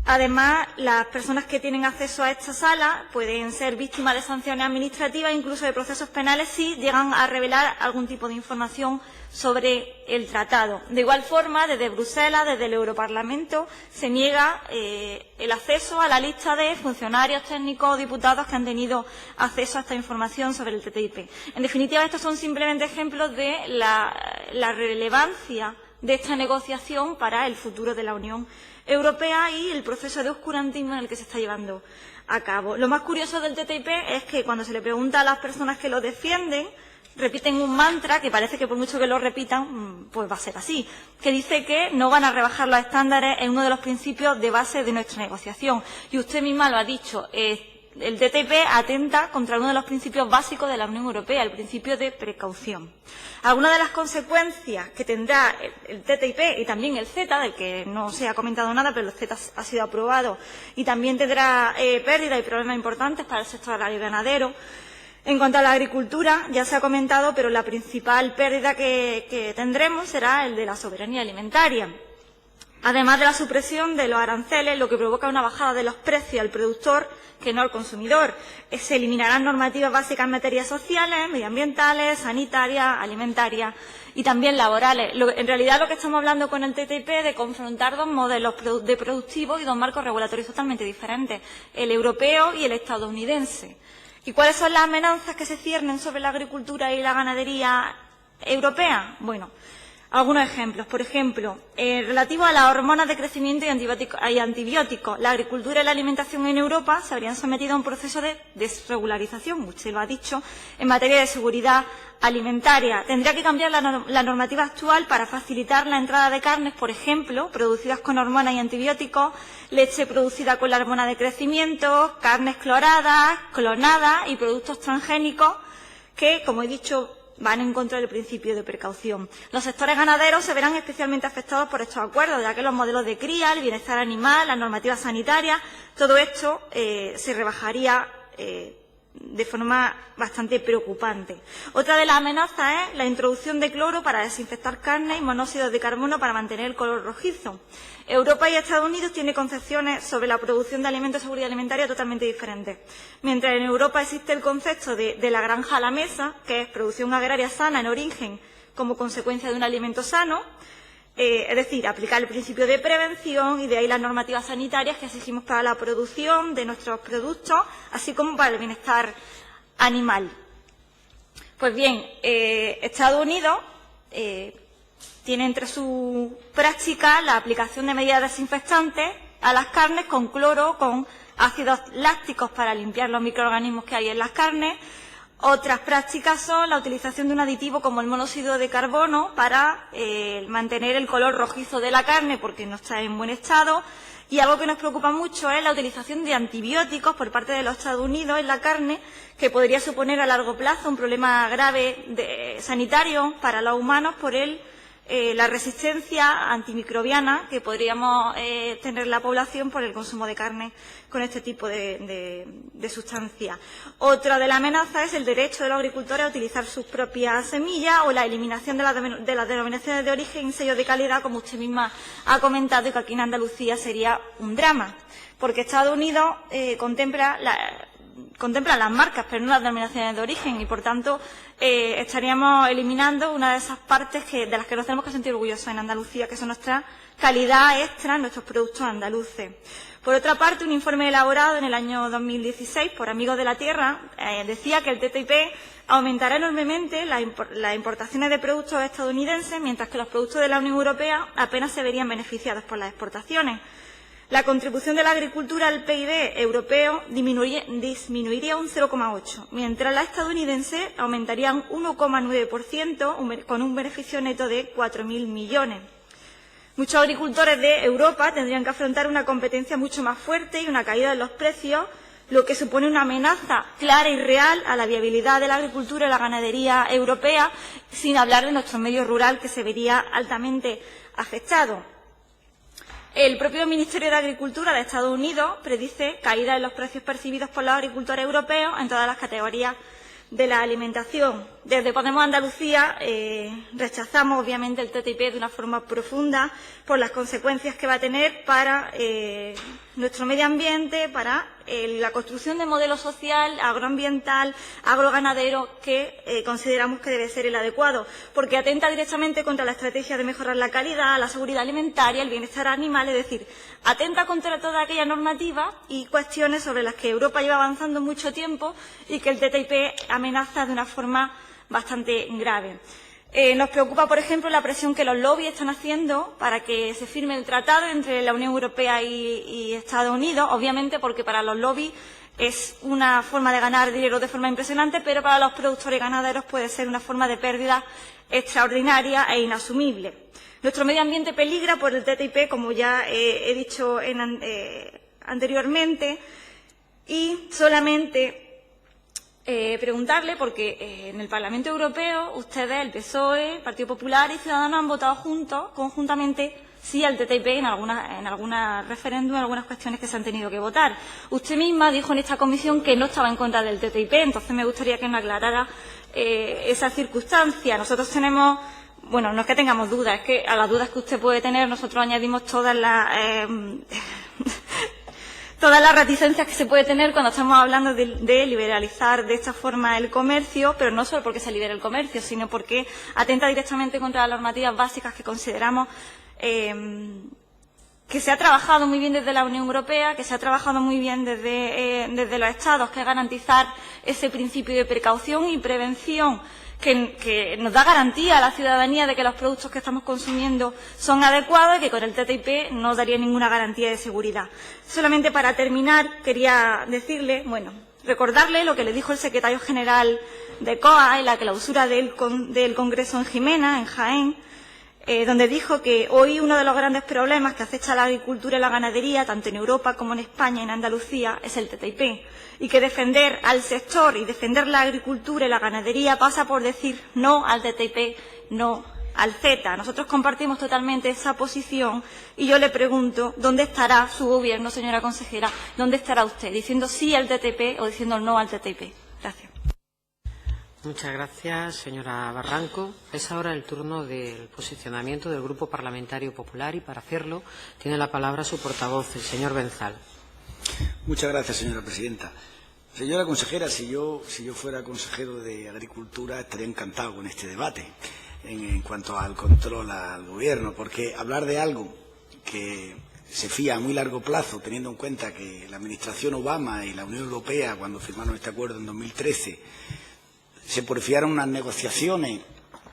Además, las personas que tienen acceso a esta sala pueden ser víctimas de sanciones administrativas, incluso de procesos penales, si llegan a revelar algún tipo de información sobre el tratado. De igual forma, desde Bruselas, desde el Europarlamento, se niega el acceso a la lista de funcionarios técnicos o diputados que han tenido acceso a esta información sobre el TTIP. En definitiva, estos son simplemente ejemplos de la relevancia de esta negociación para el futuro de la Unión Europea y el proceso de oscurantismo en el que se está llevando a cabo. Lo más curioso del TTIP es que cuando se le pregunta a las personas que lo defienden, repiten un mantra que parece que por mucho que lo repitan, pues va a ser así, que dice que no van a rebajar los estándares en uno de los principios de base de nuestra negociación. Y usted misma lo ha dicho, el TTIP atenta contra uno de los principios básicos de la Unión Europea, el principio de precaución. Algunas de las consecuencias que tendrá el TTIP y también el CETA, del que no se ha comentado nada, pero el CETA ha sido aprobado y también tendrá pérdidas y problemas importantes para el sector agrario y ganadero. En cuanto a la agricultura, ya se ha comentado, pero la principal pérdida que tendremos será el de la soberanía alimentaria. Además de la supresión de los aranceles, lo que provoca una bajada de los precios al productor que no al consumidor. Se eliminarán normativas básicas en materias sociales, medioambientales, sanitarias, alimentarias y también laborales. En realidad, lo que estamos hablando con el TTIP es de confrontar dos modelos de productivos y dos marcos regulatorios totalmente diferentes, el europeo y el estadounidense. ¿Y cuáles son las amenazas que se ciernen sobre la agricultura y la ganadería europea? Bueno, algunos ejemplos. Por ejemplo, relativo a las hormonas de crecimiento y antibióticos. La agricultura y la alimentación en Europa se habrían sometido a un proceso de desregularización, usted lo ha dicho, en materia de seguridad alimentaria. Tendría que cambiar la normativa actual para facilitar la entrada de carnes, por ejemplo, producidas con hormonas y antibióticos, leche producida con la hormona de crecimiento, carnes cloradas, clonadas y productos transgénicos que, como he dicho, van en contra del principio de precaución. Los sectores ganaderos se verán especialmente afectados por estos acuerdos, ya que los modelos de cría, el bienestar animal, las normativas sanitarias, todo esto se rebajaría de forma bastante preocupante. Otra de las amenazas es la introducción de cloro para desinfectar carne y monóxido de carbono para mantener el color rojizo. Europa y Estados Unidos tienen concepciones sobre la producción de alimentos y seguridad alimentaria totalmente diferentes. Mientras en Europa existe el concepto de la granja a la mesa, que es producción agraria sana en origen como consecuencia de un alimento sano, es decir, aplicar el principio de prevención y de ahí las normativas sanitarias que exigimos para la producción de nuestros productos, así como para el bienestar animal. Pues bien, Estados Unidos tiene entre sus prácticas la aplicación de medidas desinfectantes a las carnes con cloro, con ácidos lácticos para limpiar los microorganismos que hay en las carnes. Otras prácticas son la utilización de un aditivo como el monóxido de carbono para mantener el color rojizo de la carne porque no está en buen estado. Y algo que nos preocupa mucho es la utilización de antibióticos por parte de los Estados Unidos en la carne, que podría suponer a largo plazo un problema grave sanitario para los humanos por la resistencia antimicrobiana que podríamos tener la población por el consumo de carne con este tipo de sustancias. Otra de las amenazas es el derecho de los agricultores a utilizar sus propias semillas o la eliminación de las denominaciones de origen y sellos de calidad, como usted misma ha comentado, y que aquí en Andalucía sería un drama, porque Estados Unidos contempla las marcas, pero no las denominaciones de origen, y por tanto estaríamos eliminando una de esas partes de las que nos tenemos que sentir orgullosos en Andalucía, que son nuestra calidad extra en nuestros productos andaluces. Por otra parte, un informe elaborado en el año 2016 por Amigos de la Tierra decía que el TTIP aumentará enormemente las importaciones de productos estadounidenses, mientras que los productos de la Unión Europea apenas se verían beneficiados por las exportaciones. La contribución de la agricultura al PIB europeo disminuiría un 0,8%, mientras la estadounidense aumentaría un 1,9% con un beneficio neto de 4.000 millones. Muchos agricultores de Europa tendrían que afrontar una competencia mucho más fuerte y una caída de los precios, lo que supone una amenaza clara y real a la viabilidad de la agricultura y la ganadería europea, sin hablar de nuestro medio rural, que se vería altamente afectado. El propio Ministerio de Agricultura de Estados Unidos predice caída en los precios percibidos por los agricultores europeos en todas las categorías de la alimentación. Desde Podemos Andalucía rechazamos obviamente el TTIP de una forma profunda por las consecuencias que va a tener para nuestro medio ambiente, para la construcción de modelo social, agroambiental, agroganadero, que consideramos que debe ser el adecuado, porque atenta directamente contra la estrategia de mejorar la calidad, la seguridad alimentaria, el bienestar animal, es decir, atenta contra toda aquella normativa y cuestiones sobre las que Europa lleva avanzando mucho tiempo y que el TTIP amenaza de una forma bastante grave. Nos preocupa, por ejemplo, la presión que los lobbies están haciendo para que se firme el tratado entre la Unión Europea y Estados Unidos, obviamente porque para los lobbies es una forma de ganar dinero de forma impresionante, pero para los productores ganaderos puede ser una forma de pérdida extraordinaria e inasumible. Nuestro medio ambiente peligra por el TTIP, como ya he dicho anteriormente, y solamente preguntarle, porque en el Parlamento Europeo ustedes, el PSOE, el Partido Popular y Ciudadanos han votado conjuntamente sí al TTIP en algunas referéndum, en algunas cuestiones que se han tenido que votar. Usted misma dijo en esta comisión que no estaba en contra del TTIP, entonces me gustaría que me aclarara esa circunstancia. Nosotros tenemos, bueno, no es que tengamos dudas, es que a las dudas que usted puede tener nosotros añadimos todas las reticencias que se puede tener cuando estamos hablando de liberalizar de esta forma el comercio, pero no solo porque se libere el comercio, sino porque atenta directamente contra las normativas básicas que consideramos que se ha trabajado muy bien desde la Unión Europea, que se ha trabajado muy bien desde los Estados, que es garantizar ese principio de precaución y prevención que nos da garantía a la ciudadanía de que los productos que estamos consumiendo son adecuados y que con el TTIP no daría ninguna garantía de seguridad. Solamente para terminar, quería decirle, recordarle lo que le dijo el secretario general de COA en la clausura del Congreso en Jimena, en Jaén, donde dijo que hoy uno de los grandes problemas que acecha a la agricultura y la ganadería, tanto en Europa como en España y en Andalucía, es el TTIP, y que defender al sector y defender la agricultura y la ganadería pasa por decir no al TTIP, no al CETA. Nosotros compartimos totalmente esa posición y yo le pregunto dónde estará su gobierno, señora consejera, dónde estará usted, diciendo sí al TTIP o diciendo no al TTIP. Gracias. Muchas gracias, señora Barranco. Es ahora el turno del posicionamiento del Grupo Parlamentario Popular y para hacerlo tiene la palabra su portavoz, el señor Benzal. Muchas gracias, señora presidenta. Señora consejera, si yo fuera consejero de Agricultura estaría encantado con este debate en cuanto al control al gobierno, porque hablar de algo que se fía a muy largo plazo, teniendo en cuenta que la administración Obama y la Unión Europea, cuando firmaron este acuerdo en 2013, se porfiaron unas negociaciones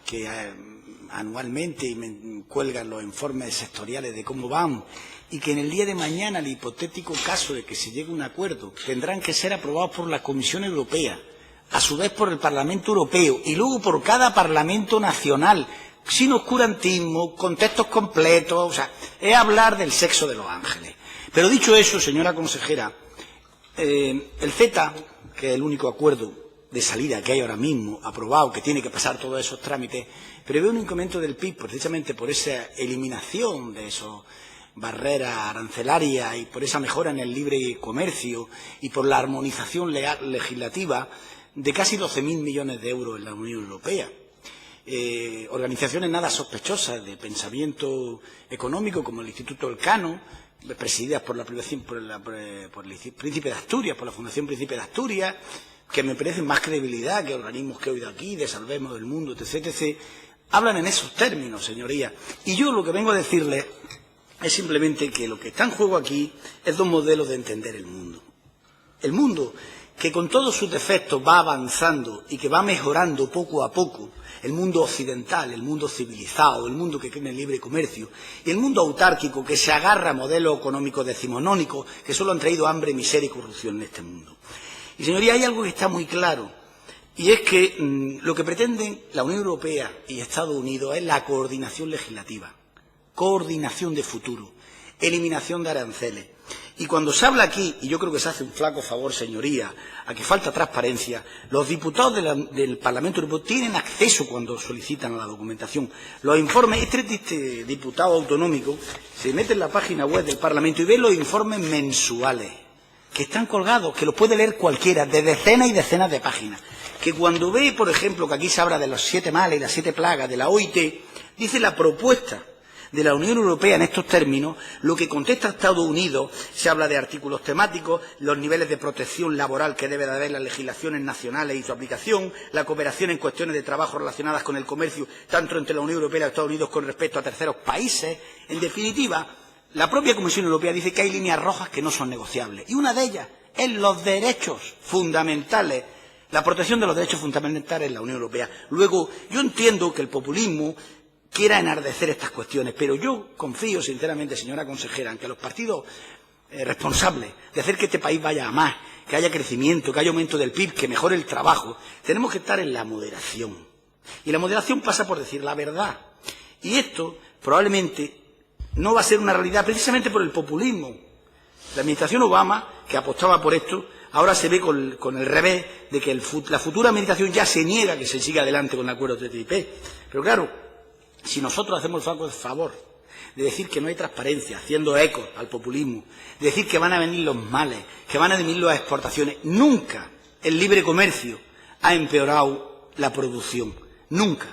que anualmente cuelgan los informes sectoriales de cómo van y que en el día de mañana, el hipotético caso de que se llegue a un acuerdo, tendrán que ser aprobados por la Comisión Europea, a su vez por el Parlamento Europeo y luego por cada Parlamento nacional, sin oscurantismo, con textos completos, o sea, es hablar del sexo de los ángeles. Pero dicho eso, señora consejera, el CETA, que es el único acuerdo de salida que hay ahora mismo, aprobado, que tiene que pasar todos esos trámites, prevé un incremento del PIB precisamente por esa eliminación de esas barreras arancelarias y por esa mejora en el libre comercio y por la armonización legislativa de casi 12.000 millones de euros en la Unión Europea. Organizaciones nada sospechosas de pensamiento económico como el Instituto Elcano, presididas por el Príncipe de Asturias, por la Fundación Príncipe de Asturias, que me parecen más credibilidad que organismos que he oído aquí, de Salvemos del Mundo, etc., etc., hablan en esos términos, señorías. Y yo lo que vengo a decirles es simplemente que lo que está en juego aquí es dos modelos de entender el mundo. El mundo que con todos sus defectos va avanzando y que va mejorando poco a poco, el mundo occidental, el mundo civilizado, el mundo que cree en el libre comercio, y el mundo autárquico que se agarra a modelos económicos decimonónicos que solo han traído hambre, miseria y corrupción en este mundo. Y, señoría, hay algo que está muy claro, y es que lo que pretenden la Unión Europea y Estados Unidos es la coordinación legislativa, coordinación de futuro, eliminación de aranceles. Y cuando se habla aquí, y yo creo que se hace un flaco favor, señoría, a que falta transparencia, los diputados del Parlamento Europeo tienen acceso cuando solicitan a la documentación. Los informes, este diputado autonómico se mete en la página web del Parlamento y ve los informes mensuales, que están colgados, que los puede leer cualquiera, de decenas y decenas de páginas. Que cuando ve, por ejemplo, que aquí se habla de los 7 males y las 7 plagas de la OIT, dice la propuesta de la Unión Europea en estos términos, lo que contesta Estados Unidos, se habla de artículos temáticos, los niveles de protección laboral que debe de haber las legislaciones nacionales y su aplicación, la cooperación en cuestiones de trabajo relacionadas con el comercio, tanto entre la Unión Europea y los Estados Unidos con respecto a terceros países. En definitiva, la propia Comisión Europea dice que hay líneas rojas que no son negociables. Y una de ellas es los derechos fundamentales, la protección de los derechos fundamentales en la Unión Europea. Luego, yo entiendo que el populismo quiera enardecer estas cuestiones, pero yo confío sinceramente, señora consejera, en que los partidos responsables de hacer que este país vaya a más, que haya crecimiento, que haya aumento del PIB, que mejore el trabajo, tenemos que estar en la moderación. Y la moderación pasa por decir la verdad. Y esto probablemente no va a ser una realidad precisamente por el populismo. La administración Obama, que apostaba por esto, ahora se ve con el revés de que la futura administración ya se niega a que se siga adelante con el acuerdo de TTIP. Pero claro, si nosotros hacemos el flaco favor de decir que no hay transparencia, haciendo eco al populismo, de decir que van a venir los males, que van a venir las exportaciones, nunca el libre comercio ha empeorado la producción, nunca.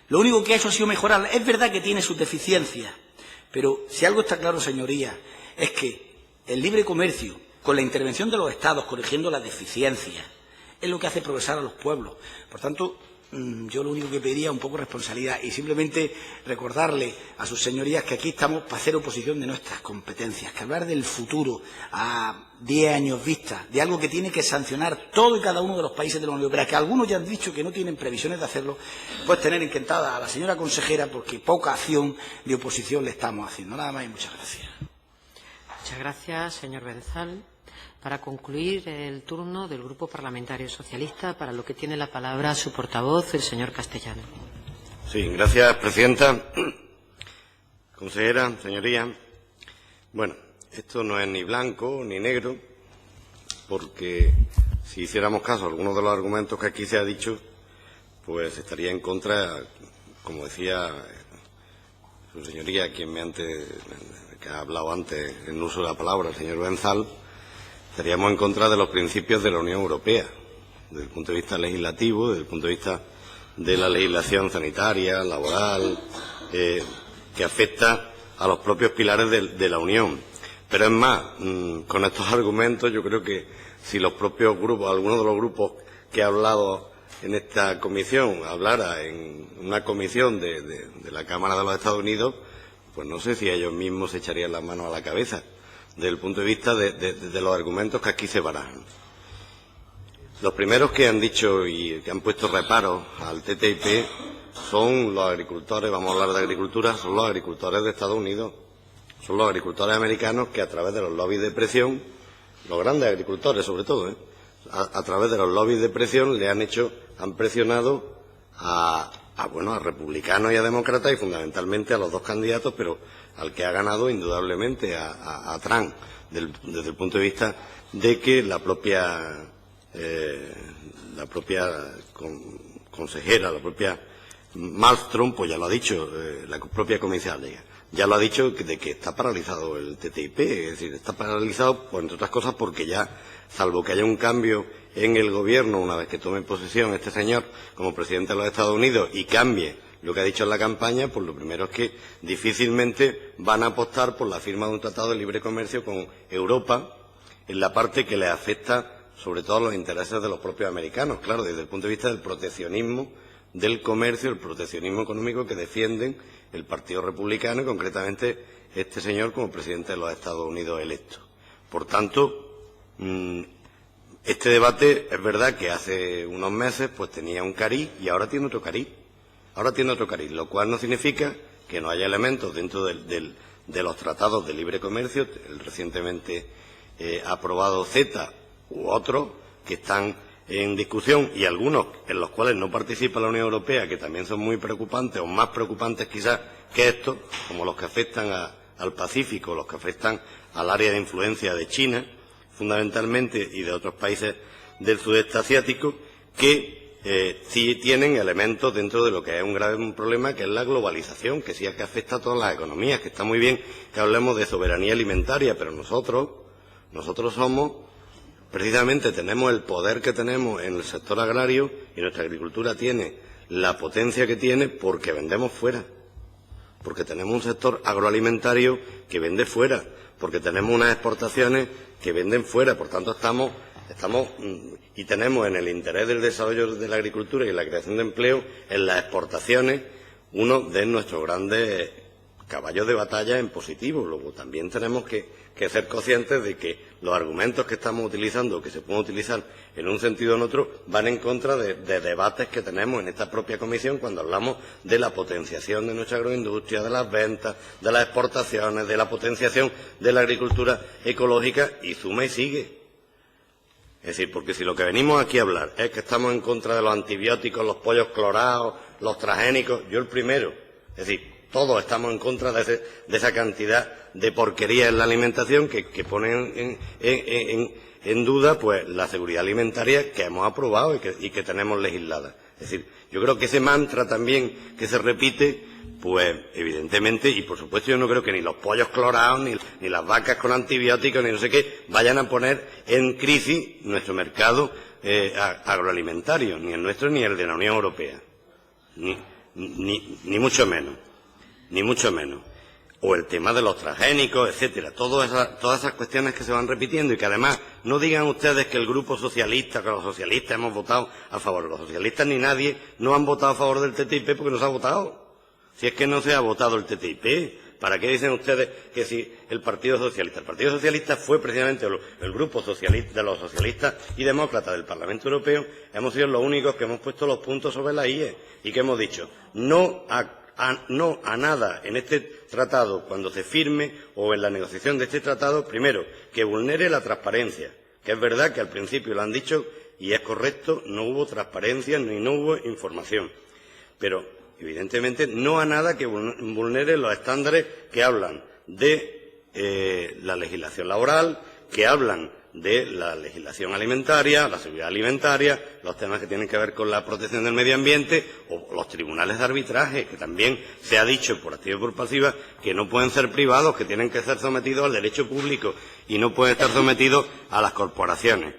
Lo único que ha hecho ha sido mejorarla. Es verdad que tiene sus deficiencias, pero si algo está claro, señorías, es que el libre comercio, con la intervención de los Estados, corrigiendo las deficiencias, es lo que hace progresar a los pueblos. Por tanto, yo lo único que pediría es un poco de responsabilidad y simplemente recordarle a sus señorías que aquí estamos para hacer oposición de nuestras competencias, que hablar del futuro a 10 años vista, de algo que tiene que sancionar todo y cada uno de los países de la Unión Europea, que algunos ya han dicho que no tienen previsiones de hacerlo, pues tener encantada a la señora consejera porque poca acción de oposición le estamos haciendo. Nada más y muchas gracias. Muchas gracias, señor Benzal. Para concluir el turno del Grupo Parlamentario Socialista, para lo que tiene la palabra su portavoz, el señor Castellano. Sí, gracias, presidenta. Consejera, señorías. Bueno, esto no es ni blanco ni negro, porque si hiciéramos caso a algunos de los argumentos que aquí se ha dicho, pues estaría en contra como decía su señoría, que ha hablado antes en uso de la palabra, el señor Benzal, estaríamos en contra de los principios de la Unión Europea, desde el punto de vista legislativo, desde el punto de vista de la legislación sanitaria, laboral, que afecta a los propios pilares de la Unión. Pero es más, con estos argumentos yo creo que si los propios grupos, algunos de los grupos que ha hablado en esta comisión, hablara en una comisión de la Cámara de los Estados Unidos, pues no sé si ellos mismos se echarían las manos a la cabeza, desde el punto de vista de los argumentos que aquí se barajan. Los primeros que han dicho y que han puesto reparos al TTIP son los agricultores, vamos a hablar de agricultura, son los agricultores de Estados Unidos, son los agricultores americanos que a través de los lobbies de presión, los grandes agricultores sobre todo, a través de los lobbies de presión han presionado a republicanos y a demócratas y fundamentalmente a los dos candidatos, pero al que ha ganado indudablemente a Trump, desde el punto de vista de que la propia consejera, la propia Malmström, pues ya lo ha dicho, la propia comisaria, ya lo ha dicho de que está paralizado el TTIP, es decir, está paralizado, pues, entre otras cosas, porque ya, salvo que haya un cambio en el gobierno, una vez que tome posesión este señor como presidente de los Estados Unidos y cambie lo que ha dicho en la campaña, pues lo primero es que difícilmente van a apostar por la firma de un tratado de libre comercio con Europa en la parte que les afecta sobre todo a los intereses de los propios americanos, claro, desde el punto de vista del proteccionismo del comercio, el proteccionismo económico que defienden el Partido Republicano y concretamente este señor como presidente de los Estados Unidos electo. Por tanto, este debate es verdad que hace unos meses pues tenía un cariz y ahora tiene otro cariz. Lo cual no significa que no haya elementos dentro de los tratados de libre comercio, el recientemente aprobado CETA u otros que están en discusión y algunos en los cuales no participa la Unión Europea, que también son muy preocupantes o más preocupantes quizás que estos, como los que afectan al Pacífico, los que afectan al área de influencia de China, fundamentalmente, y de otros países del sudeste asiático, que sí tienen elementos dentro de lo que es un grave problema, que es la globalización, que sí es que afecta a todas las economías, que está muy bien que hablemos de soberanía alimentaria, pero nosotros somos, precisamente tenemos el poder que tenemos en el sector agrario y nuestra agricultura tiene la potencia que tiene porque vendemos fuera, porque tenemos un sector agroalimentario que vende fuera, porque tenemos unas exportaciones que venden fuera, por tanto estamos y tenemos en el interés del desarrollo de la agricultura y la creación de empleo en las exportaciones uno de nuestros grandes caballos de batalla en positivo. Luego también tenemos que ser conscientes de que los argumentos que estamos utilizando, que se pueden utilizar en un sentido o en otro, van en contra de debates que tenemos en esta propia comisión cuando hablamos de la potenciación de nuestra agroindustria, de las ventas, de las exportaciones, de la potenciación de la agricultura ecológica y suma y sigue. Es decir, porque si lo que venimos aquí a hablar es que estamos en contra de los antibióticos, los pollos clorados, los transgénicos, yo el primero, es decir, todos estamos en contra de esa cantidad de porquería en la alimentación que ponen en duda pues la seguridad alimentaria que hemos aprobado y que tenemos legislada. Es decir, yo creo que ese mantra también que se repite, pues evidentemente, y por supuesto yo no creo que ni los pollos clorados, ni las vacas con antibióticos, ni no sé qué, vayan a poner en crisis nuestro mercado agroalimentario, ni el nuestro ni el de la Unión Europea. Ni mucho menos. Ni mucho menos. O el tema de los transgénicos, etcétera. Todas esas cuestiones que se van repitiendo y que además no digan ustedes que el grupo socialista, que los socialistas hemos votado a favor. Los socialistas ni nadie no han votado a favor del TTIP porque no se ha votado. Si es que no se ha votado el TTIP, ¿para qué dicen ustedes que si el Partido Socialista? El Partido Socialista fue precisamente el grupo socialista, de los socialistas y demócratas del Parlamento Europeo, hemos sido los únicos que hemos puesto los puntos sobre la IE y que hemos dicho no a nada en este tratado cuando se firme o en la negociación de este tratado, primero, que vulnere la transparencia, que es verdad que al principio lo han dicho y es correcto, no hubo transparencia ni no hubo información, pero evidentemente no a nada que vulnere los estándares que hablan de la legislación laboral, que hablan de la legislación alimentaria, la seguridad alimentaria, los temas que tienen que ver con la protección del medio ambiente o los tribunales de arbitraje, que también se ha dicho por activa y por pasiva que no pueden ser privados, que tienen que ser sometidos al derecho público y no pueden estar sometidos a las corporaciones.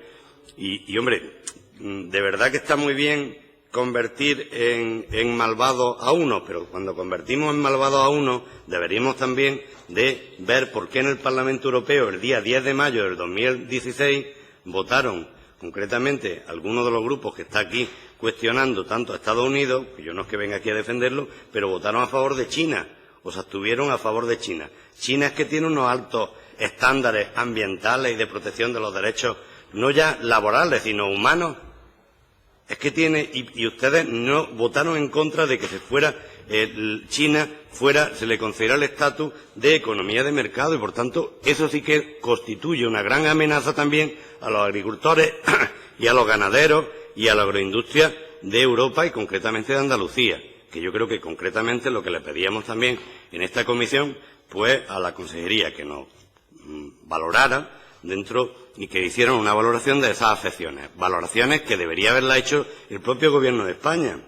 Y hombre, de verdad que está muy bien convertir en malvado a uno, pero cuando convertimos en malvado a uno deberíamos también de ver por qué en el Parlamento Europeo el día 10 de mayo del 2016 votaron concretamente algunos de los grupos que está aquí cuestionando tanto a Estados Unidos, que yo no es que venga aquí a defenderlo, pero votaron a favor de China, o se abstuvieron a favor de China. China es que tiene unos altos estándares ambientales y de protección de los derechos, no ya laborales, sino humanos. Es que tiene, y ustedes no votaron en contra de que se fuera, China fuera, se le concediera el estatus de economía de mercado y por tanto eso sí que constituye una gran amenaza también a los agricultores y a los ganaderos y a la agroindustria de Europa y concretamente de Andalucía, que yo creo que concretamente lo que le pedíamos también en esta comisión pues a la consejería que nos valorara dentro y que hicieron una valoración de esas afecciones, valoraciones que debería haberla hecho el propio Gobierno de España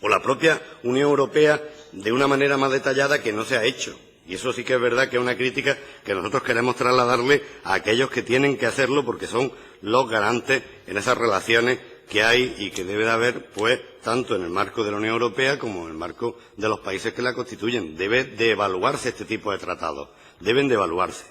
o la propia Unión Europea de una manera más detallada que no se ha hecho. Y eso sí que es verdad que es una crítica que nosotros queremos trasladarle a aquellos que tienen que hacerlo porque son los garantes en esas relaciones que hay y que debe de haber, pues, tanto en el marco de la Unión Europea como en el marco de los países que la constituyen. Debe de evaluarse este tipo de tratados, deben de evaluarse.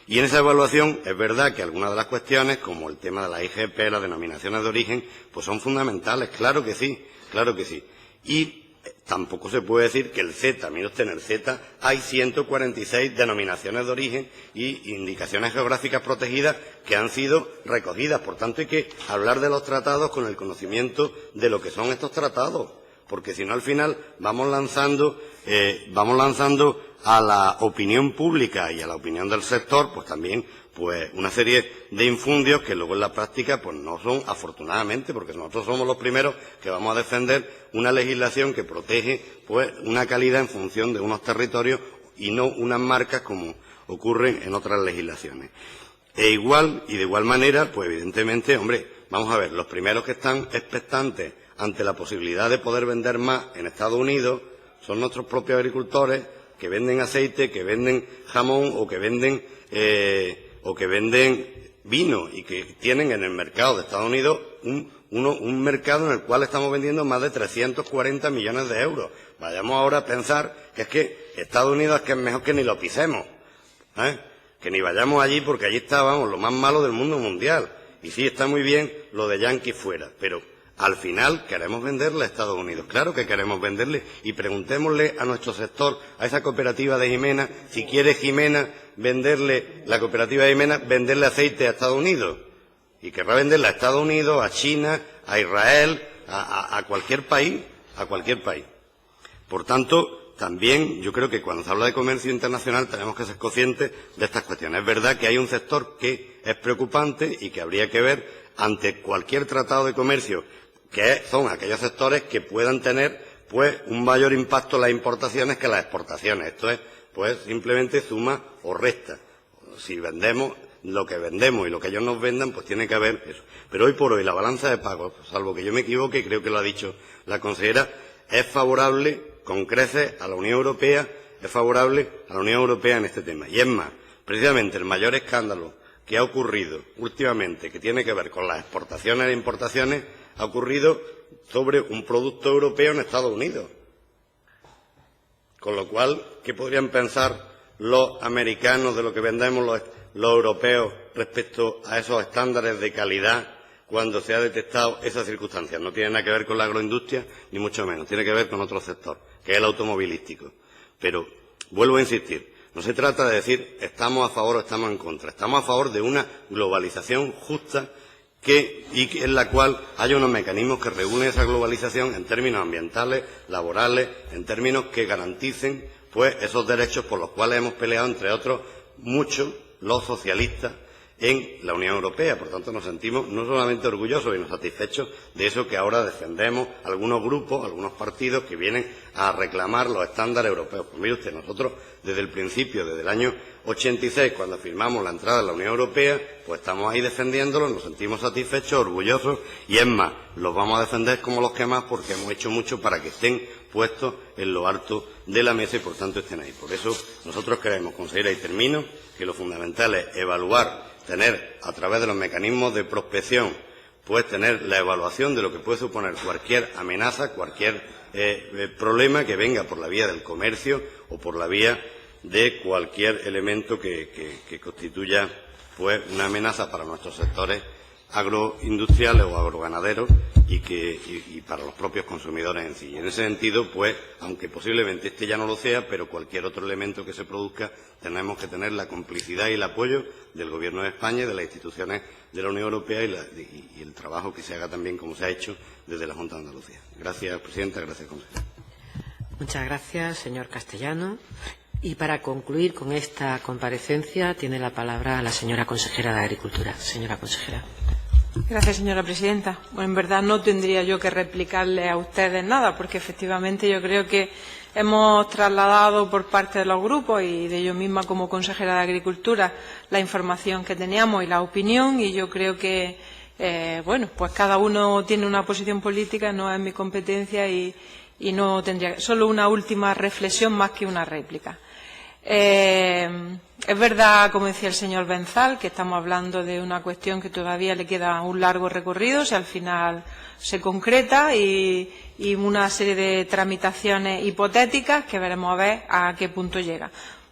Y en esa evaluación es verdad que algunas de las cuestiones, como el tema de la IGP, las denominaciones de origen, pues son fundamentales, claro que sí, claro que sí. Y tampoco se puede decir que el Z, mire usted, en el Z hay 146 denominaciones de origen y indicaciones geográficas protegidas que han sido recogidas. Por tanto, hay que hablar de los tratados con el conocimiento de lo que son estos tratados, porque si no, al final vamos lanzando a la opinión pública y a la opinión del sector, pues también pues una serie de infundios que luego en la práctica pues no son, afortunadamente, porque nosotros somos los primeros que vamos a defender una legislación que protege pues una calidad en función de unos territorios y no unas marcas como ocurre en otras legislaciones. De igual manera, pues evidentemente, hombre, vamos a ver, los primeros que están expectantes ante la posibilidad de poder vender más en Estados Unidos son nuestros propios agricultores que venden aceite, que venden jamón o que venden vino y que tienen en el mercado de Estados Unidos un mercado en el cual estamos vendiendo más de 340 millones de euros. Vayamos ahora a pensar que es que Estados Unidos es que es mejor que ni lo pisemos, que ni vayamos allí porque allí estábamos lo más malo del mundo mundial. Y sí, está muy bien lo de yanquis fuera, pero al final queremos venderle a Estados Unidos. Claro que queremos venderle y preguntémosle a nuestro sector, a esa cooperativa de Jimena, si quiere Jimena venderle, la cooperativa de Jimena, venderle aceite a Estados Unidos. Y querrá venderle a Estados Unidos, a China, a Israel, a cualquier país, a cualquier país. Por tanto, también yo creo que cuando se habla de comercio internacional tenemos que ser conscientes de estas cuestiones. Es verdad que hay un sector que es preocupante y que habría que ver ante cualquier tratado de comercio, que son aquellos sectores que puedan tener pues un mayor impacto en las importaciones que en las exportaciones. Esto es pues simplemente suma o resta. Si vendemos lo que vendemos y lo que ellos nos vendan, pues tiene que haber eso. Pero hoy por hoy la balanza de pagos, salvo que yo me equivoque, y creo que lo ha dicho la consejera, es favorable con creces a la Unión Europea, es favorable a la Unión Europea en este tema. Y es más, precisamente el mayor escándalo que ha ocurrido últimamente, que tiene que ver con las exportaciones e importaciones, ha ocurrido sobre un producto europeo en Estados Unidos. Con lo cual, ¿qué podrían pensar los americanos de lo que vendemos los europeos respecto a esos estándares de calidad cuando se ha detectado esa circunstancia? No tiene nada que ver con la agroindustria, ni mucho menos. Tiene que ver con otro sector, que es el automovilístico. Pero, vuelvo a insistir, no se trata de decir estamos a favor o estamos en contra. Estamos a favor de una globalización justa y en la cual haya unos mecanismos que regulen esa globalización en términos ambientales, laborales, en términos que garanticen pues esos derechos por los cuales hemos peleado, entre otros, muchos los socialistas en la Unión Europea. Por tanto, nos sentimos no solamente orgullosos y satisfechos de eso que ahora defendemos algunos grupos, algunos partidos que vienen a reclamar los estándares europeos. Pues mire usted, nosotros desde el principio, desde el año 86, cuando firmamos la entrada en la Unión Europea, pues estamos ahí defendiéndolos, nos sentimos satisfechos, orgullosos, y es más, los vamos a defender como los que más, porque hemos hecho mucho para que estén puestos en lo alto de la mesa y, por tanto, estén ahí. Por eso, nosotros queremos, consejera, y termino, que lo fundamental es evaluar, tener, a través de los mecanismos de prospección, pues tener la evaluación de lo que puede suponer cualquier amenaza, cualquier problema que venga por la vía del comercio o por la vía de cualquier elemento que constituya pues una amenaza para nuestros sectores agroindustriales o agroganaderos y para los propios consumidores en sí. Y en ese sentido, pues, aunque posiblemente este ya no lo sea, pero cualquier otro elemento que se produzca, tenemos que tener la complicidad y el apoyo del Gobierno de España y de las instituciones de la Unión Europea y el trabajo que se haga también, como se ha hecho, desde la Junta de Andalucía. Gracias, presidenta. Gracias, consejera. Muchas gracias, señor Castellano. Y para concluir con esta comparecencia, tiene la palabra la señora consejera de Agricultura. Señora consejera. Gracias, señora presidenta. Bueno, en verdad no tendría yo que replicarle a ustedes nada, porque efectivamente yo creo que hemos trasladado por parte de los grupos y de yo misma como consejera de Agricultura la información que teníamos y la opinión, y yo creo que, bueno, pues cada uno tiene una posición política, no es mi competencia y no tendría. Solo una última reflexión más que una réplica. Es verdad, como decía el señor Benzal, que estamos hablando de una cuestión que todavía le queda un largo recorrido, si al final se concreta, y una serie de tramitaciones hipotéticas que veremos a ver a qué punto llega.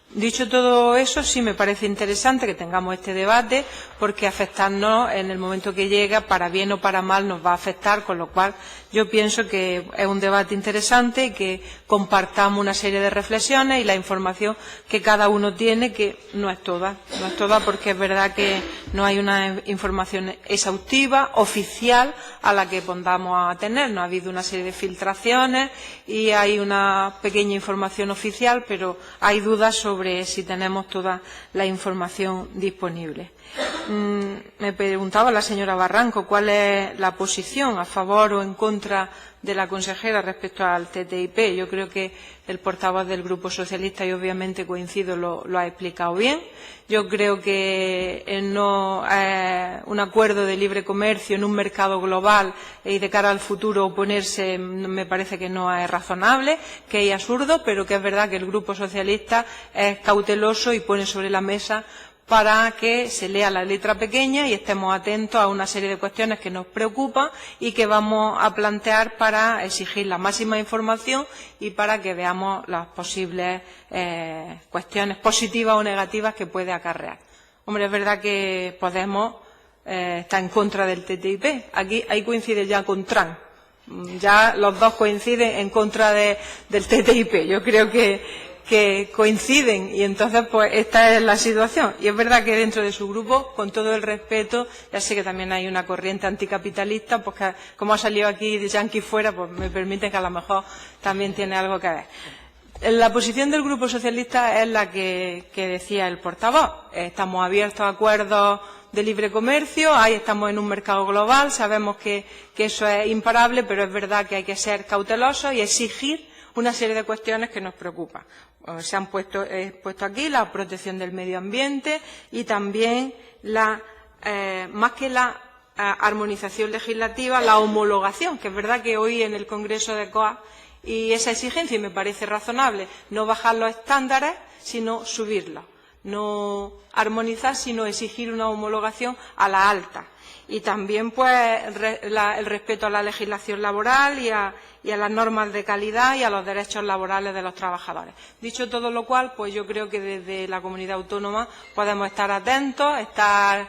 Dicho todo eso, sí me parece interesante que tengamos este debate, porque afectarnos en el momento que llega, para bien o para mal, nos va a afectar, con lo cual yo pienso que es un debate interesante y que compartamos una serie de reflexiones y la información que cada uno tiene, que no es toda, porque es verdad que no hay una información exhaustiva, oficial, a la que podamos a tener. No ha habido una serie de filtraciones y hay una pequeña información oficial, pero hay dudas sobre si tenemos toda la información disponible. Me preguntaba la señora Barranco cuál es la posición a favor o en contra de la consejera respecto al TTIP. Yo creo que el portavoz del Grupo Socialista, y obviamente coincido, lo ha explicado bien. Yo creo que un acuerdo de libre comercio en un mercado global y de cara al futuro oponerse me parece que no es razonable, que es absurdo, pero que es verdad que el Grupo Socialista es cauteloso y pone sobre la mesa para que se lea la letra pequeña y estemos atentos a una serie de cuestiones que nos preocupan y que vamos a plantear para exigir la máxima información y para que veamos las posibles cuestiones positivas o negativas que puede acarrear. Hombre, es verdad que Podemos está en contra del TTIP. Ahí coincide ya con Trump. Ya los dos coinciden en contra del TTIP. Yo creo que coinciden, y entonces pues esta es la situación. Y es verdad que dentro de su grupo, con todo el respeto, ya sé que también hay una corriente anticapitalista, pues que como ha salido aquí de Yankee fuera, pues me permite que a lo mejor también tiene algo que ver. La posición del Grupo Socialista es la que decía el portavoz. Estamos abiertos a acuerdos de libre comercio, ahí estamos en un mercado global, sabemos que eso es imparable, pero es verdad que hay que ser cautelosos y exigir una serie de cuestiones que nos preocupan. Se han puesto aquí la protección del medio ambiente y también más que la armonización legislativa, la homologación, que es verdad que hoy en el Congreso de COA y esa exigencia, y me parece razonable, no bajar los estándares, sino subirlos, no armonizar, sino exigir una homologación a la alta. Y también pues el respeto a la legislación laboral y a las normas de calidad y a los derechos laborales de los trabajadores. Dicho todo lo cual, pues yo creo que desde la comunidad autónoma podemos estar atentos, estar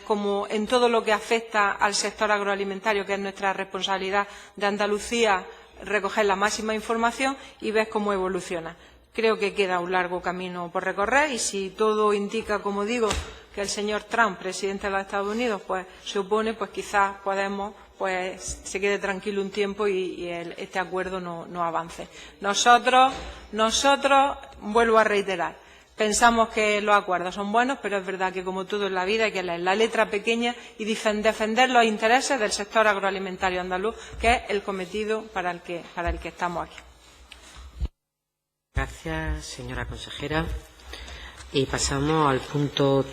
como en todo lo que afecta al sector agroalimentario, que es nuestra responsabilidad de Andalucía, recoger la máxima información y ver cómo evoluciona. Creo que queda un largo camino por recorrer y si todo indica, como digo, que el señor Trump, presidente de los Estados Unidos, pues se opone, pues quizás Podemos pues se quede tranquilo un tiempo y este acuerdo no avance. Nosotros, vuelvo a reiterar, pensamos que los acuerdos son buenos, pero es verdad que, como todo en la vida, hay que leer la letra pequeña y defender los intereses del sector agroalimentario andaluz, que es el cometido para el que estamos aquí. Gracias, señora consejera. Y pasamos al punto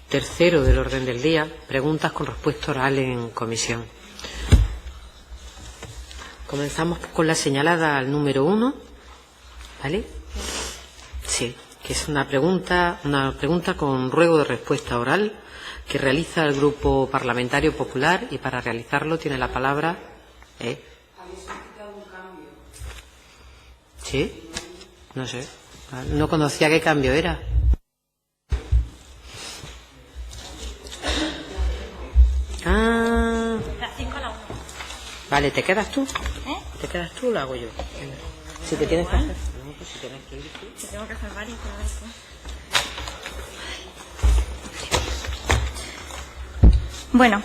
tercero del orden del día, preguntas con respuesta oral en comisión. Comenzamos con la señalada al número 1, ¿vale? Sí, que es una pregunta con ruego de respuesta oral que realiza el Grupo Parlamentario Popular, y para realizarlo tiene la palabra. ¿Habéis solicitado un cambio? ¿Sí? No sé. No conocía qué cambio era. Ah. Las 5 a la 1. Vale, ¿te quedas tú? ¿Eh? ¿Te quedas tú o lo hago yo? Si te tienes que hacer. No, pues si tienes que ir tú. Si tengo que hacer varios, pero a ver tú. Bueno.